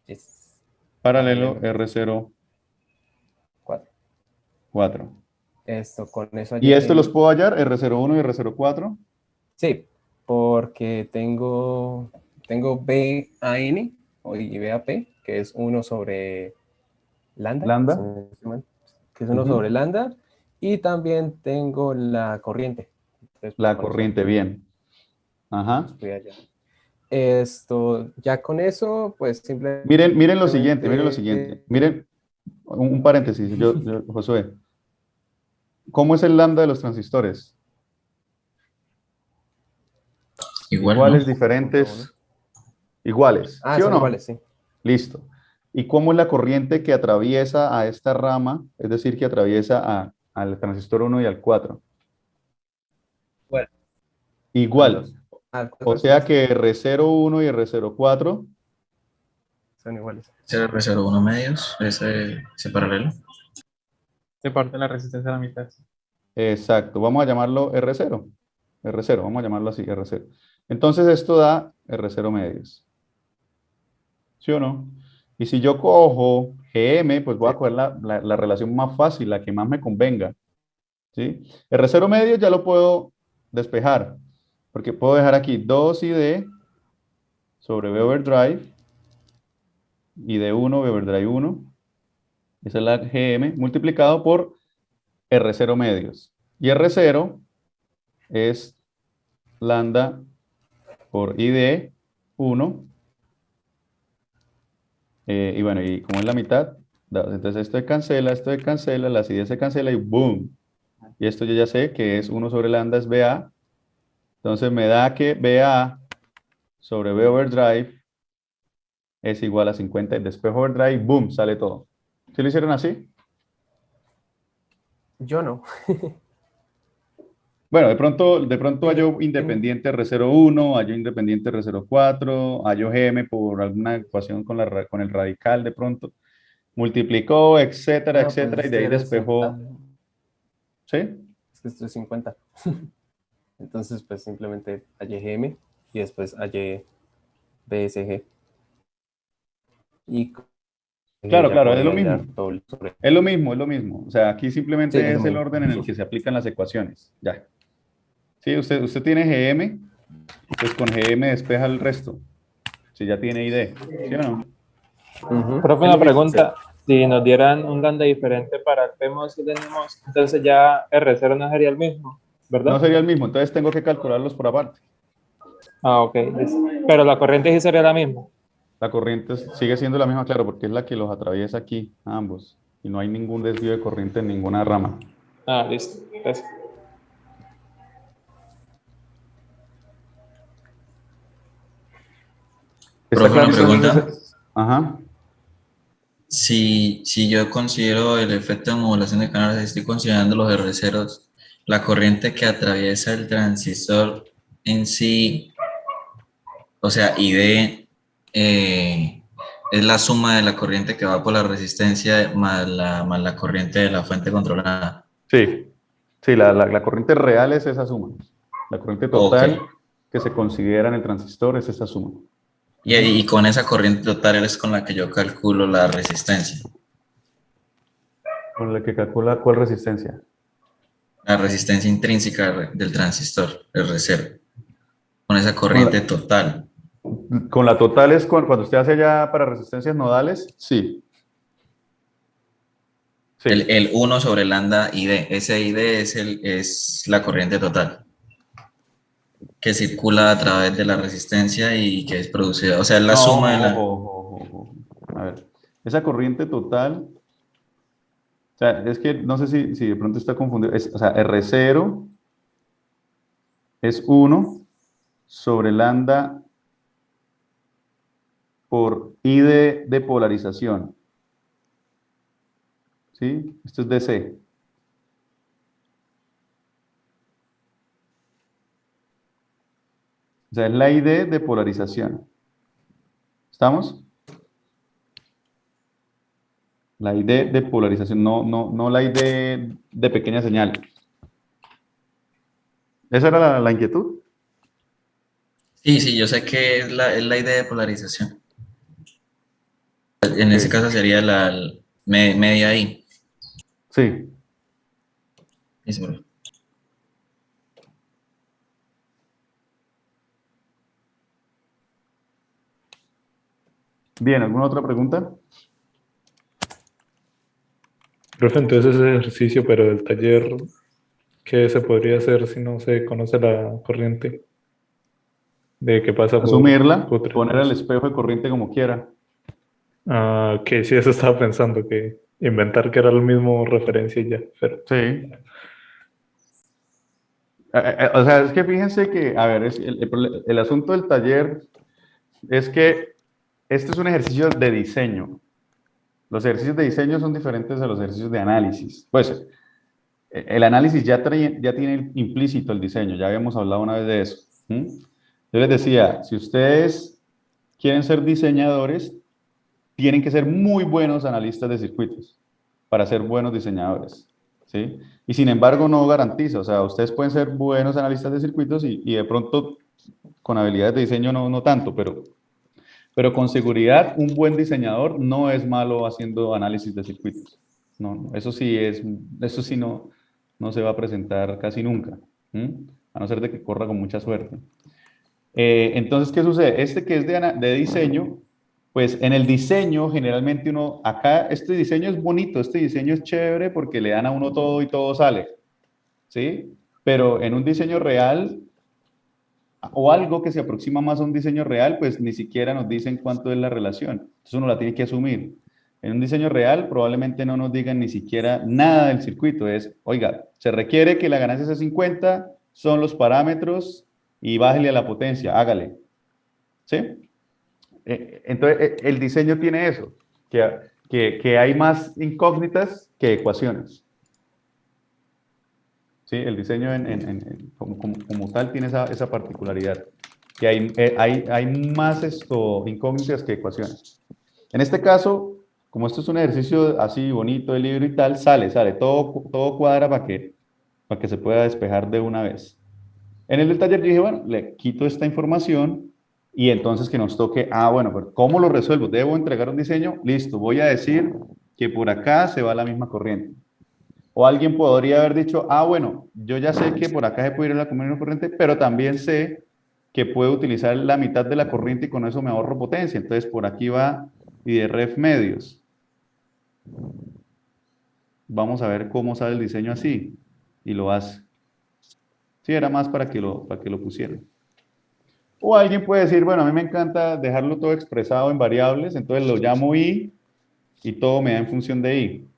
Yes. paralelo R04. Cuatro. Esto, con eso ¿Y esto llegué. los puedo hallar, R01 y R04? Sí, porque tengo BAN y BAP, que es 1 sobre lambda, Lambda. si no estoy mal, que es 1 Ujú. sobre lambda, y también tengo la corriente. Entonces, pues, La con eso corriente, bien. Ajá. voy allá. Esto, ya con eso, pues simplemente... Miren lo siguiente, miren lo siguiente. Miren, un paréntesis, Josué. ¿Cómo es el lambda de los transistores? Igual, ¿no? Iguales, diferentes, iguales, Ah, ¿sí o son no? iguales, sí. Listo. ¿Y cómo es la corriente que atraviesa a esta rama? Es decir, que atraviesa al transistor 1 y al 4. Bueno, Igual. O ¿cuántos sea son? que R01 y R04, Son iguales. Ese R01 medios, ese paralelo. Se parte la resistencia a la mitad. exacto, vamos a llamarlo R0. R0, vamos a llamarlo así, R0. Entonces esto da R0 medios. ¿Sí o no? Y si yo cojo GM, pues voy a coger la relación más fácil, la que más me convenga. ¿Sí? R0 medios ya lo puedo despejar, porque puedo dejar aquí 2ID sobre V overdrive, ID1 V overdrive 1, esa es la GM, multiplicado por R0 medios. Y R0 es lambda por ID 1. Y bueno, y como es la mitad, entonces esto se cancela, la CD se cancela y ¡boom! Y esto yo ya sé que es 1 sobre lambda es BA. Entonces me da que BA sobre V overdrive es igual a 50. Y despejo overdrive, ¡boom! Sale todo. ¿Sí lo hicieron así? Yo no. Bueno, de pronto hallo independiente R01, hallo independiente R04, hallo GM por alguna ecuación con el radical de pronto. Multiplicó, etcétera, No, pues etcétera, y de este ahí era 50. despejó. ¿Sí? Es que esto es 50. Entonces, pues simplemente hallé GM y después hallé BSG. Y Claro, ya claro, es lo podía hallar mismo. doble sobre. Es lo mismo, es lo mismo. O sea, aquí Sí, simplemente es lo es el mismo. orden en el que se aplican las ecuaciones. Ya. Sí, usted tiene GM, pues con GM despeja el resto. Si ya tiene ID. ¿Sí o no? Ujú. Profe, Es una lo mismo. pregunta. Si nos dieran un lambda diferente para el PMOS y el NMOS, entonces ya R0 no sería el mismo, No ¿verdad? sería el mismo, entonces tengo que calcularlos por aparte. Ah, ok. Pero la corriente sí sería la misma. La corriente sigue siendo la misma, claro, porque es la que los atraviesa aquí, a ambos. Y no hay ningún desvío de corriente en ninguna rama. Ah, listo. Gracias. ¿Está Profe, claro una pregunta. entonces? Ajá. Si yo considero el efecto de modulación de canales, estoy considerando los R0s, la corriente que atraviesa el transistor en sí, o sea, ID, es la suma de la corriente que va por la resistencia más la corriente de la fuente controlada. Sí, sí, la corriente real es esa suma. La corriente Ok. total que se considera en el transistor es esa suma. Y con esa corriente total es con la que yo calculo la resistencia. Con la que calcula cuál resistencia. La resistencia intrínseca del transistor, R0, con esa Con corriente la, total. con la total es cuando usted hace ya para resistencias nodales, sí. Sí. El 1 sobre lambda ID. Ese ID es la corriente total que circula a través de la resistencia y que es producida. O sea, es la No, suma de ojo, la... ojo, ojo, ojo. A ver, esa corriente total, o sea, es que no sé si de pronto está confundido. O sea, R0 es 1 sobre lambda por I de polarización. ¿Sí? Esto es DC. O sea, es la ID de polarización. ¿Estamos? La ID de polarización, no la ID de pequeña señal. ¿Esa era la inquietud? Sí, sí, yo sé que es la idea de polarización. En ese Ok. caso sería media I. Sí. Listo. Bien, ¿alguna otra pregunta? Profe, entonces ese ejercicio, pero del taller, ¿qué se podría hacer si no se conoce la corriente de que pasa por Asumirla, Q3? poner el espejo de corriente como quiera. Ah, que sí, eso estaba pensando, que inventar que era el mismo referencia y ya, pero Sí. O sea, es que fíjense que, a ver, el asunto del taller es que este es un ejercicio de diseño. Los ejercicios de diseño son diferentes a los ejercicios de análisis. Pues el análisis ya tiene implícito el diseño, ya habíamos hablado una vez de eso. ¿Mm? Yo les decía, si ustedes quieren ser diseñadores, tienen que ser muy buenos analistas de circuitos para ser buenos diseñadores, ¿sí? Y sin embargo no garantiza, o sea, ustedes pueden ser buenos analistas de circuitos y de pronto con habilidades de diseño no tanto, pero con seguridad un buen diseñador no es malo haciendo análisis de circuitos. No, eso sí no se va a presentar casi nunca, ¿m? A no ser de que corra con mucha suerte. Entonces, ¿qué sucede? Este que es de diseño, pues en el diseño generalmente acá este diseño es bonito, este diseño es chévere porque le dan a uno todo y todo sale, ¿sí? Pero en un diseño real o algo que se aproxima más a un diseño real, pues ni siquiera nos dicen cuánto es la relación. Entonces uno la tiene que asumir. En un diseño real probablemente no nos digan ni siquiera nada del circuito. Es, oiga, se requiere que la ganancia sea 50, son los parámetros y bájele a la potencia, hágale. ¿Sí? Entonces el diseño tiene eso, que hay más incógnitas que ecuaciones. ¿Sí? El diseño como tal tiene esa particularidad, que hay más incógnitas que ecuaciones. En este caso, como esto es un ejercicio así bonito de libro y tal, sale, todo cuadra para que se pueda despejar de una vez. En el del taller dije, bueno, le quito esta información y entonces que nos toque, bueno, pero ¿cómo lo resuelvo? ¿Debo entregar un diseño? Listo, voy a decir que por acá se va la misma corriente. O alguien podría haber dicho, bueno, yo ya sé que por acá se puede ir a la misma corriente, pero también sé que puedo utilizar la mitad de la corriente y con eso me ahorro potencia. Entonces por aquí va y de ref medios. Vamos a ver cómo sale el diseño así. Y lo hace. Sí, era más para que lo pusieran. O alguien puede decir, bueno, a mí me encanta dejarlo todo expresado en variables, entonces lo llamo I y todo me da en función de I.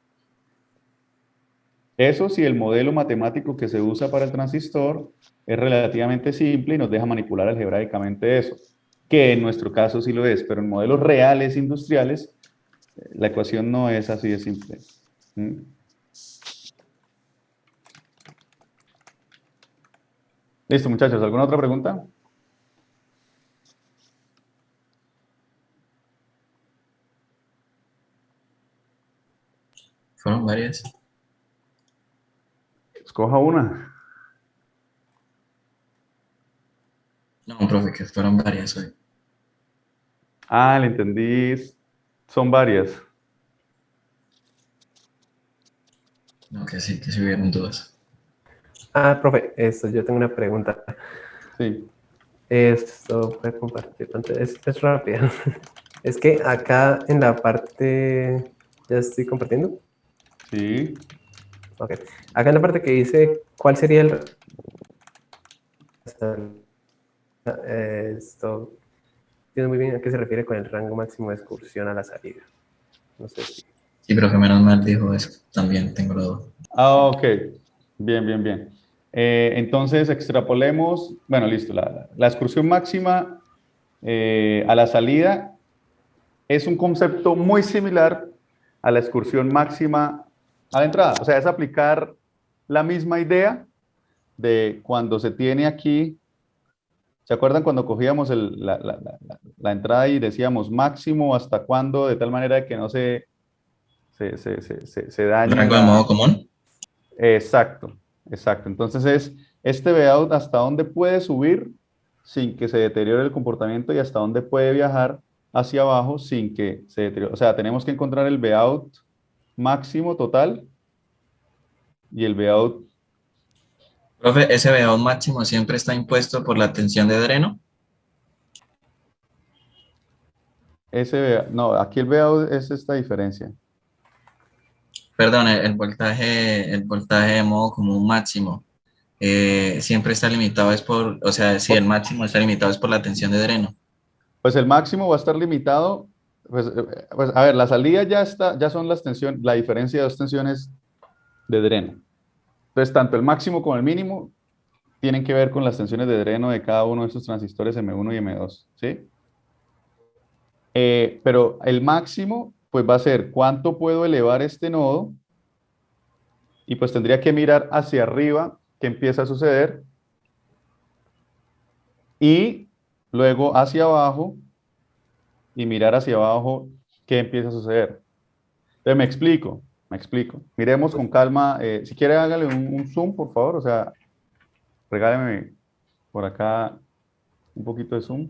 Eso si el modelo matemático que se usa para el transistor es relativamente simple y nos deja manipular algebraicamente eso, que en nuestro caso sí lo es, pero en modelos reales industriales la ecuación no es así de simple. ¿Mm? Listo, muchachos, ¿alguna otra pregunta? Fueron varias. Escoja una. No, profe, que fueron varias hoy. Le entendí. Son varias. No, que sí hubieron dudas. Profe, yo tengo una pregunta. Sí. Esto puede compartir pantalla. Es rápida. Es que acá en la parte. ¿Ya estoy compartiendo? Sí. Ok. Acá en la parte que dice cuál sería el. Esto. Entiendo muy bien a qué se refiere con el rango máximo de excursión a la salida. No sé si. Sí, pero que menos mal dijo eso. También tengo la duda. Ok. Bien, bien, bien. Entonces, extrapolemos. Bueno, listo. La excursión máxima a la salida es un concepto muy similar a la excursión máxima a la entrada. O sea, es aplicar la misma idea de cuando se tiene aquí. ¿Se acuerdan cuando cogíamos la entrada y decíamos máximo hasta cuándo, de tal manera que no se ¿El dañe rango de modo común? Exacto, exacto. Entonces es este Vout hasta dónde puede subir sin que se deteriore el comportamiento y hasta dónde puede viajar hacia abajo sin que se deteriore. O sea, tenemos que encontrar el Vout máximo total y el Vout. Profe, ese Vout máximo siempre está impuesto por la tensión de dreno. No, aquí el Vout es esta diferencia. Perdón, el voltaje de modo común máximo siempre está limitado, es por, o sea, si el máximo está limitado es por la tensión de dreno. Pues el máximo va a estar limitado. Pues, a ver, la salida ya son las tensiones, la diferencia de dos tensiones de dreno. Entonces, tanto el máximo como el mínimo tienen que ver con las tensiones de dreno de cada uno de estos transistores M1 y M2, ¿sí? Pero el máximo, pues va a ser cuánto puedo elevar este nodo y pues tendría que mirar hacia arriba qué empieza a suceder y luego hacia abajo y mirar hacia abajo qué empieza a suceder. Entonces me explico. Miremos con calma. Si quiere hágale un zoom, por favor, o sea, regáleme por acá un poquito de zoom.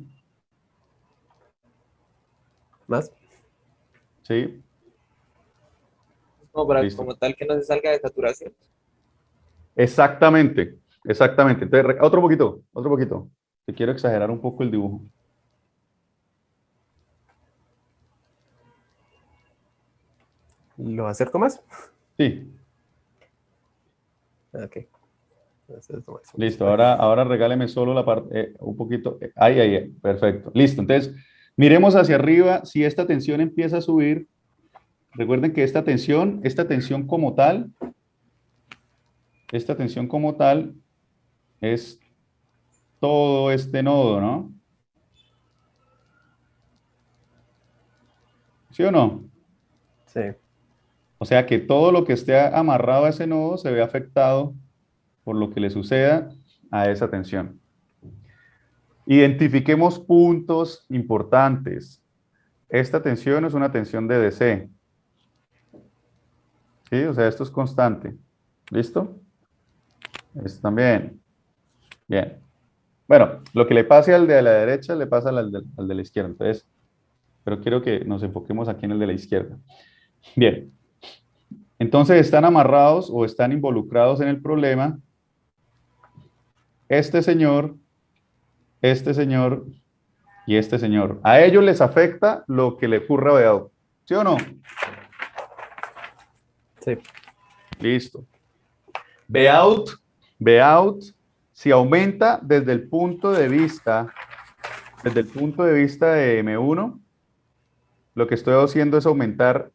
¿Más? Sí. Como para Listo. como tal que no se salga de saturación. Exactamente. Entonces, otro poquito. Te quiero exagerar un poco el dibujo. ¿Lo acerco más? Sí, Ok. Entonces, no, eso. listo. Ahora regáleme solo la parte, un poquito. Ahí, perfecto. Listo. Entonces, miremos hacia arriba. Si esta tensión empieza a subir, recuerden que esta tensión como tal, es todo este nodo, ¿no? ¿Sí o no? Sí. O sea que todo lo que esté amarrado a ese nodo se ve afectado por lo que le suceda a esa tensión. Identifiquemos puntos importantes. Esta tensión es una tensión de DC. ¿Sí? O sea, esto es constante. ¿Listo? Esto también. Bien. Bueno, lo que le pase al de la derecha le pasa al de la izquierda. Entonces, pero quiero que nos enfoquemos aquí en el de la izquierda. Bien. Entonces, están amarrados o están involucrados en el problema este señor y este señor. A ellos les afecta lo que le ocurra a Vout. ¿Sí o no? Sí. Listo. Vout, si aumenta desde el punto de vista de M1, lo que estoy haciendo es aumentar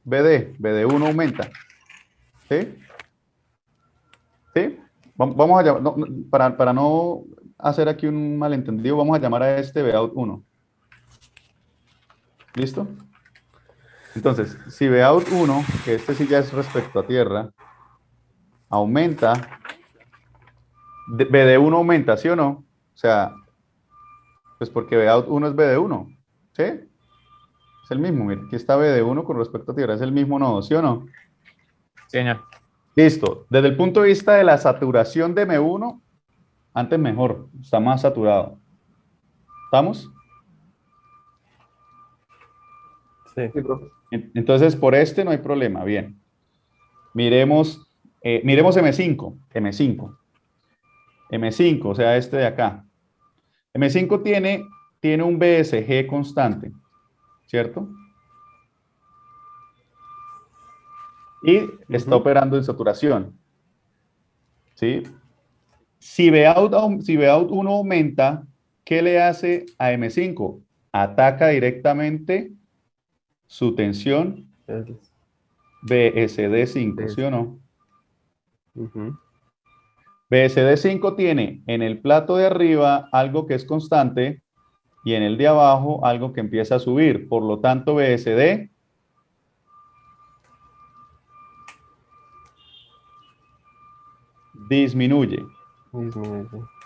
BD1 aumenta. ¿Sí? ¿Sí? Vamos a llamar, para no hacer aquí un malentendido, vamos a llamar a este Vout 1. ¿Listo? Entonces, si Vout 1, que este sí ya es respecto a tierra, aumenta, BD1 aumenta, ¿sí o no? O sea, pues porque Vout 1 es BD1, ¿sí? Es el mismo, mire, aquí está BD1 con respecto a tierra, es el mismo nodo, ¿sí o no? Señor. Listo. Desde el punto de vista de la saturación de M1, antes mejor, está más saturado. ¿Estamos? Sí. Sí, profe. Entonces, por este no hay problema. Bien. Miremos M5, o sea, este de acá. M5 tiene un BSG constante, ¿cierto? Y está operando en saturación. ¿Sí? Si Vout 1 aumenta, ¿qué le hace a M5? Ataca directamente su tensión BSD5, ¿sí o no? BSD5 tiene en el plato de arriba algo que es constante y en el de abajo algo que empieza a subir. Por lo tanto, BSD disminuye.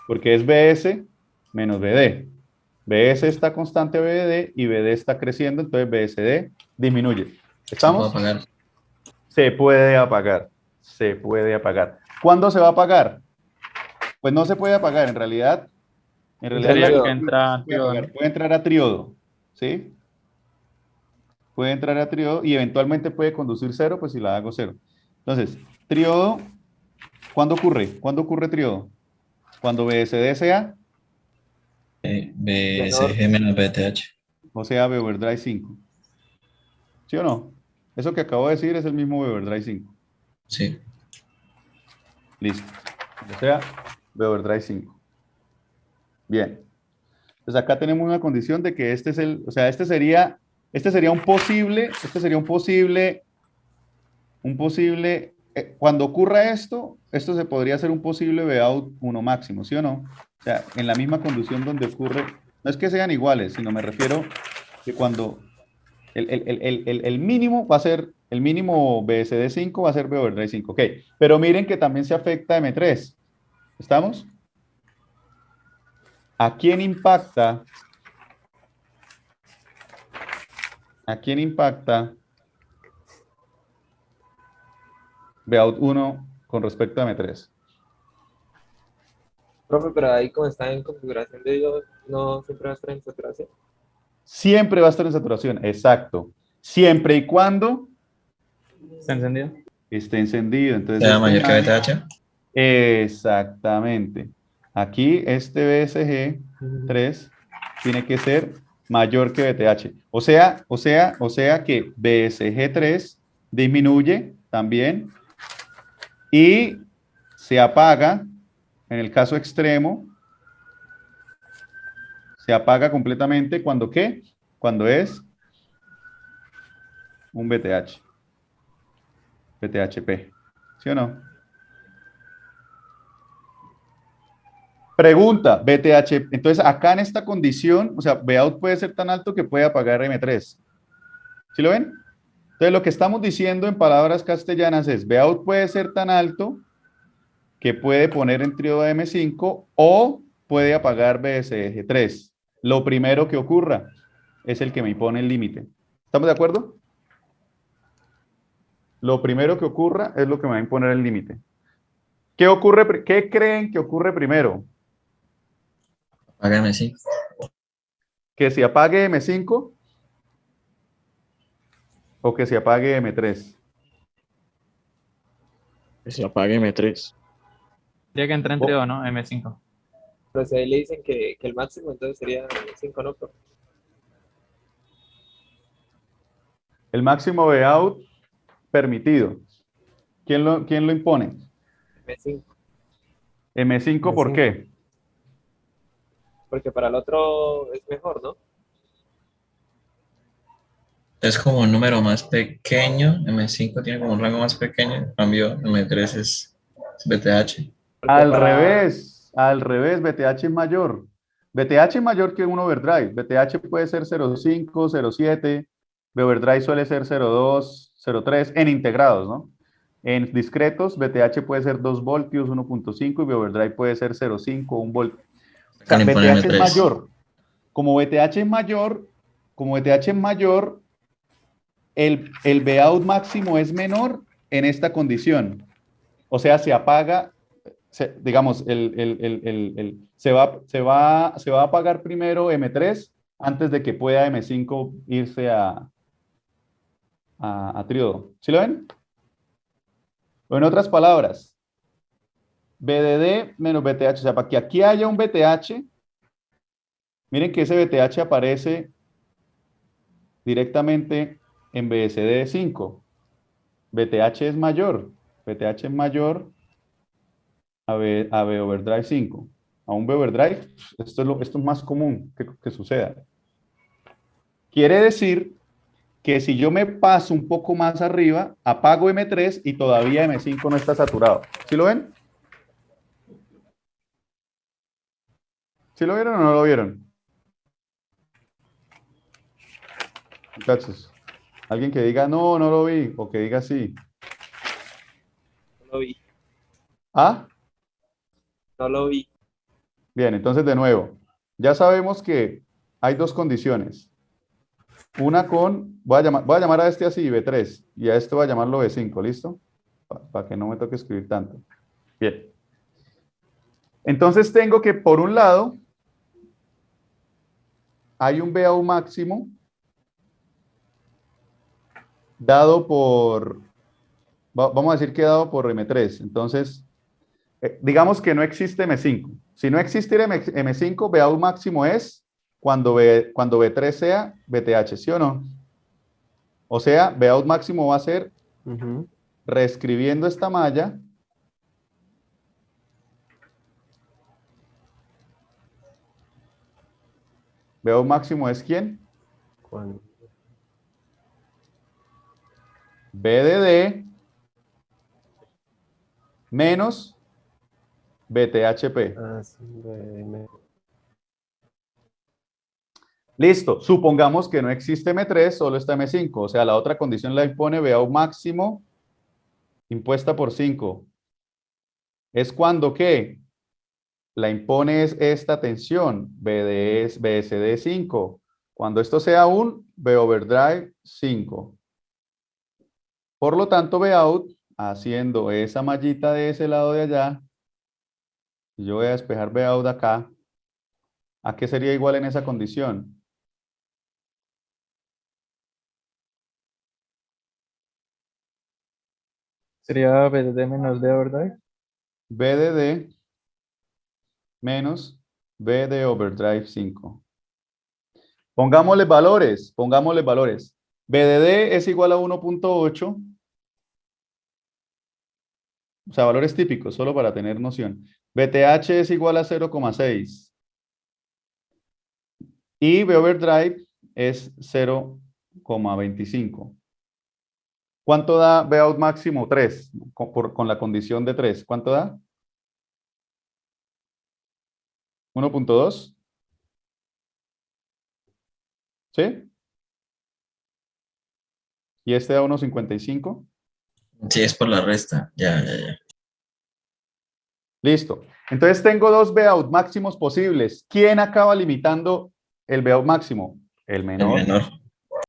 Porque es BS menos BD. BS está constante BD y BD está creciendo, entonces BSD disminuye. ¿Estamos? Se puede apagar. Se puede apagar. ¿Cuándo se va a apagar? Pues no se puede apagar. En realidad, En Sería realidad, el que entra a triodo, ¿no? puede entrar a triodo, ¿sí? Puede entrar a triodo y eventualmente puede conducir cero, pues si la hago cero. Entonces, triodo, ¿cuándo ocurre? ¿Cuándo ocurre triodo? Cuando BSD sea, BSG menos BTH. o sea, B overdrive 5. ¿Sí o no? Eso que acabo de decir es el mismo B overdrive 5. Sí. Listo. O sea, B overdrive 5. Bien. Entonces acá tenemos una condición de que este es el, o sea, este sería un posible, cuando ocurra esto, esto se podría hacer un posible Bout 1 máximo, ¿sí o no? O sea, en la misma condición donde ocurre, no es que sean iguales, sino me refiero que cuando el mínimo va a ser, el mínimo BSD 5 va a ser B overdrive 5, ok. Pero miren que también se afecta M3, ¿estamos? ¿A quién impacta? ¿A quién impacta Bout 1 con respecto a M3? Profe, pero ahí como está en configuración de Dios, no siempre va a estar en saturación. Siempre va a estar en saturación, exacto. Siempre y cuando ¿Está encendido? esté encendido. Entonces, ¿Sea mayor que BTH? exactamente. Aquí este BSG 3 tiene que ser mayor que BTH. O sea que BSG 3 disminuye también y se apaga, en el caso extremo, se apaga completamente cuando ¿qué? Cuando es un BTH, BTHP, ¿sí o no? Pregunta, BTH, entonces acá en esta condición, o sea, Bout puede ser tan alto que puede apagar M3. ¿Sí lo ven? Entonces lo que estamos diciendo en palabras castellanas es, Bout puede ser tan alto que puede poner en triodo M5 o puede apagar BSG3. Lo primero que ocurra es el que me impone el límite. ¿Estamos de acuerdo? Lo primero que ocurra es lo que me va a imponer el límite. ¿Qué ocurre? ¿Qué creen que ocurre primero? Págame, sí. ¿Que se apague M5 o que se apague M3? Que se apague M3. Tiene que entra en triodo, ¿no? M5. Pero si ahí le dicen que el máximo entonces sería 5, ¿no, profe? El máximo Bout permitido. ¿Quién lo impone? M5. M5, ¿por qué? Porque para el otro es mejor, ¿no? Es como un número más pequeño. M5 tiene como un rango más pequeño. En cambio, M3 es BTH. Porque Al revés, BTH es mayor. BTH es mayor que un overdrive. BTH puede ser 0.5, 0.7. Overdrive suele ser 0.2, 0.3 en integrados, ¿no? En discretos, BTH puede ser 2 voltios, 1.5 y overdrive puede ser 0.5, 1 volt. O sea, Acá le impone BTH es M3. mayor. Como BTH es mayor, el Bout máximo es menor en esta condición. O sea, se apaga, digamos, se va a apagar primero M3 antes de que pueda M5 irse a triodo. ¿Sí lo ven? O en otras palabras, BDD menos BTH. O sea, para que aquí haya un BTH, miren que ese BTH aparece directamente en BSD 5. BTH es mayor. BTH es mayor a B overdrive 5. A un B overdrive, esto es más común que suceda. Quiere decir que si yo me paso un poco más arriba, apago M3 y todavía M5 no está saturado. ¿Sí lo ven? ¿Sí lo vieron o no lo vieron? Muchachos, alguien que diga no, no lo vi, o que diga sí. No lo vi. ¿Ah? No lo vi. Bien, entonces de nuevo, ya sabemos que hay dos condiciones. Una voy a llamar a este así, B3, y a este voy a llamarlo B5, ¿listo? Para que no me toque escribir tanto. Bien. Entonces tengo que, por un lado, hay un Vout máximo dado por, vamos a decir que dado por M3. Entonces, digamos que no existe M5. Si no existiera M5, Vout máximo es cuando B3 sea BTH, ¿sí o no? O sea, Vout máximo va a ser reescribiendo esta malla. Vout máximo es ¿quién? BDD menos BTHP. Listo, supongamos que no existe M3, solo está M5, o sea, la otra condición la impone Vout máximo impuesta por 5. Es cuando ¿qué? La impone es esta tensión, BSD 5. Cuando esto sea un V overdrive 5. Por lo tanto, Vout, haciendo esa mallita de ese lado de allá, yo voy a despejar Vout acá, ¿a qué sería igual en esa condición? Sería BDD menos B overdrive. BDD menos B de overdrive 5. Pongámosle valores, BDD es igual a 1.8. O sea, valores típicos, solo para tener noción. BTH es igual a 0,6. Y B overdrive es 0,25. ¿Cuánto da Vout máximo? 3, con la condición de 3. ¿Cuánto da? 1.2. ¿Sí? ¿Y este da 1.55? Sí, es por la resta. Ya. Listo. Entonces tengo dos Vout máximos posibles. ¿Quién acaba limitando el Vout máximo? El menor. El menor.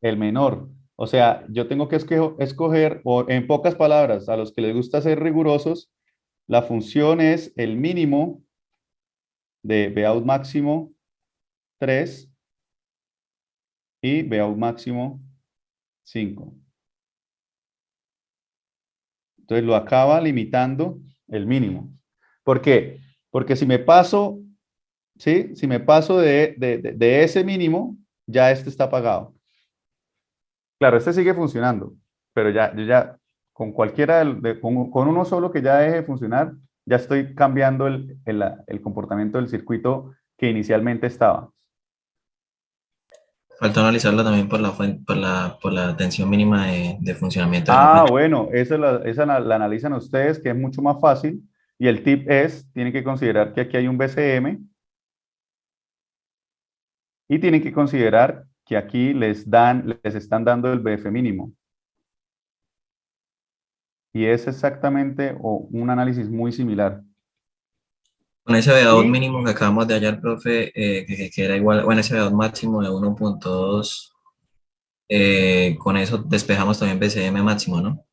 El menor. O sea, yo tengo que escoger, o en pocas palabras, a los que les gusta ser rigurosos, la función es el mínimo de Vout máximo 3 y Vout máximo 5. Entonces lo acaba limitando el mínimo. ¿Por qué? Porque si me paso, ¿sí? Si me paso de ese mínimo, ya este está apagado. Claro, este sigue funcionando, pero yo ya con cualquiera, con uno solo que ya deje de funcionar, ya estoy cambiando el comportamiento del circuito que inicialmente estaba. Falta analizarlo también por la fuente, por la tensión mínima de funcionamiento de la Ah, fuente. bueno, esa la analizan ustedes, que es mucho más fácil. Y el tip es, tienen que considerar que aquí hay un BCM y tienen que considerar que aquí les están dando el BF mínimo. Y es exactamente un análisis muy similar. Con ese Vout Y, mínimo que acabamos de hallar, profe, que era igual, bueno, ese Vout máximo de 1.2, con eso despejamos también BCM máximo, ¿no?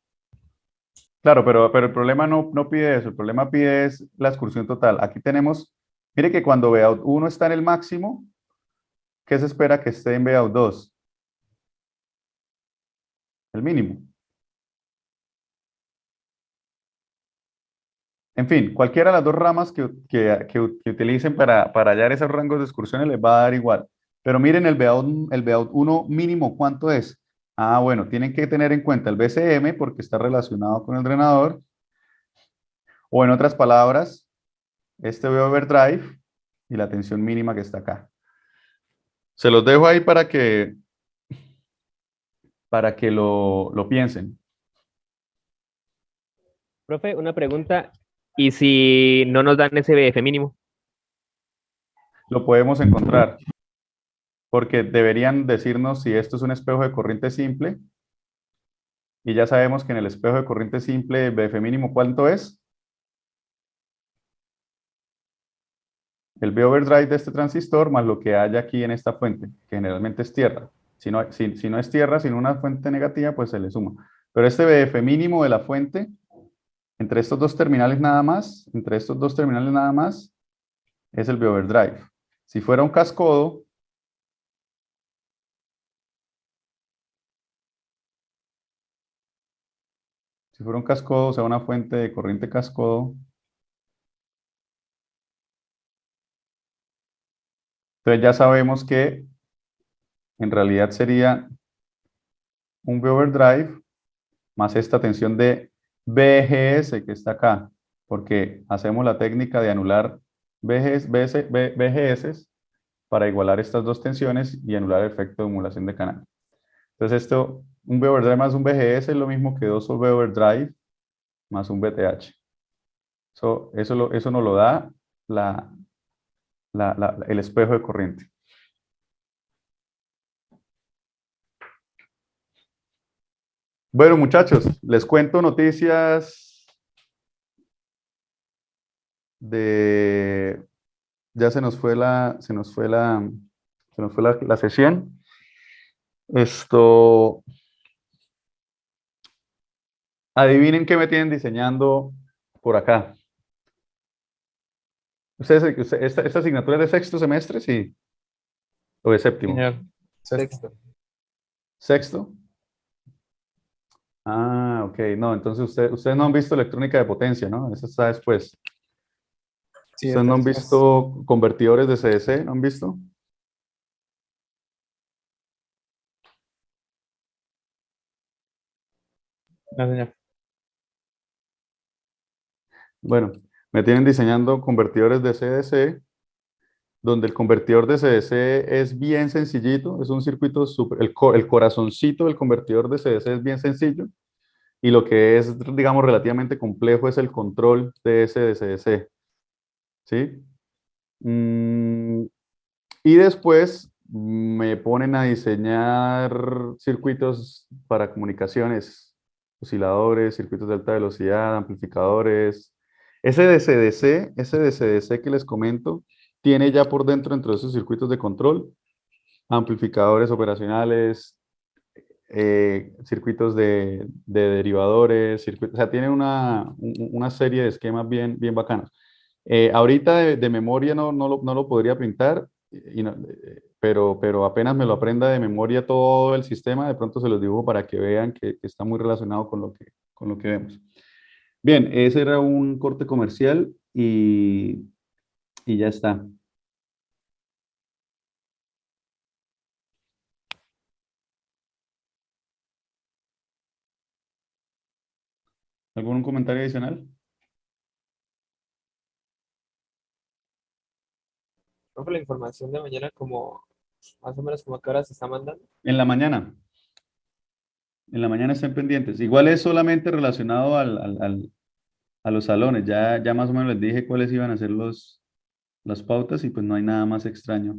claro, pero el problema no pide eso, el problema pide es la excursión total. Aquí tenemos, mire que cuando Vout 1 está en el máximo, ¿qué se espera que esté en Vout 2? El mínimo. En fin, cualquiera de las dos ramas que utilicen para hallar esos rangos de excursiones les va a dar igual. Pero miren el Vout 1 mínimo, ¿cuánto es? Ah, bueno, tienen que tener en cuenta el BCM porque está relacionado con el drenador. O en otras palabras, este V overdrive y la tensión mínima que está acá. Se los dejo ahí para que lo piensen. Profe, una pregunta. ¿Y si no nos dan ese BF mínimo? Lo podemos encontrar, porque deberían decirnos si esto es un espejo de corriente simple, y ya sabemos que en el espejo de corriente simple, BF mínimo, ¿cuánto es? El V overdrive de este transistor más lo que haya aquí en esta fuente, que generalmente es tierra. Si no es tierra, sino una fuente negativa, pues se le suma. Pero este BF mínimo de la fuente, entre estos dos terminales nada más, es el V overdrive. Si fuera un cascodo, Si fuera un cascodo, o sea, una fuente de corriente cascodo, entonces ya sabemos que en realidad sería un V overdrive más esta tensión de BGS que está acá, porque hacemos la técnica de anular BGS para igualar estas dos tensiones y anular el efecto de emulación de canal. Entonces esto, un V overdrive más un BGS es lo mismo que dos V overdrive más un VTH. Eso nos lo da el espejo de corriente. Bueno, muchachos, les cuento noticias de... Ya se nos fue la sesión. Adivinen qué me tienen diseñando por acá. Esta asignatura es de sexto semestre, sí. ¿O de séptimo? Sexto. ¿Sexto? Ah, ok. No, entonces ustedes no han visto electrónica de potencia, ¿no? Eso está después. Sí, ¿Ustedes no han después. visto convertidores de CDC? ¿No han visto? No, señor. Bueno, me tienen diseñando convertidores de CDC, donde el convertidor de CDC es bien sencillito, es un circuito el corazoncito del convertidor de CDC es bien sencillo, y lo que es, digamos, relativamente complejo es el control de ese de CDC. ¿Sí? Y después me ponen a diseñar circuitos para comunicaciones, osciladores, circuitos de alta velocidad, amplificadores. Ese de CDC que les comento, tiene ya por dentro de esos circuitos de control, amplificadores operacionales, circuitos de derivadores, o sea, tiene una serie de esquemas bien bacanos. Ahorita de memoria no lo podría pintar, pero apenas me lo aprenda de memoria todo el sistema, de pronto se los dibujo para que vean que está muy relacionado con lo que vemos. Bien, ese era un corte comercial y ya está. ¿Algún comentario adicional? Profe, la información de mañana, como más o menos como a qué hora se está mandando. En la mañana. En la mañana estén pendientes. Igual es solamente relacionado a los salones. Ya más o menos les dije cuáles iban a ser las pautas y pues no hay nada más extraño.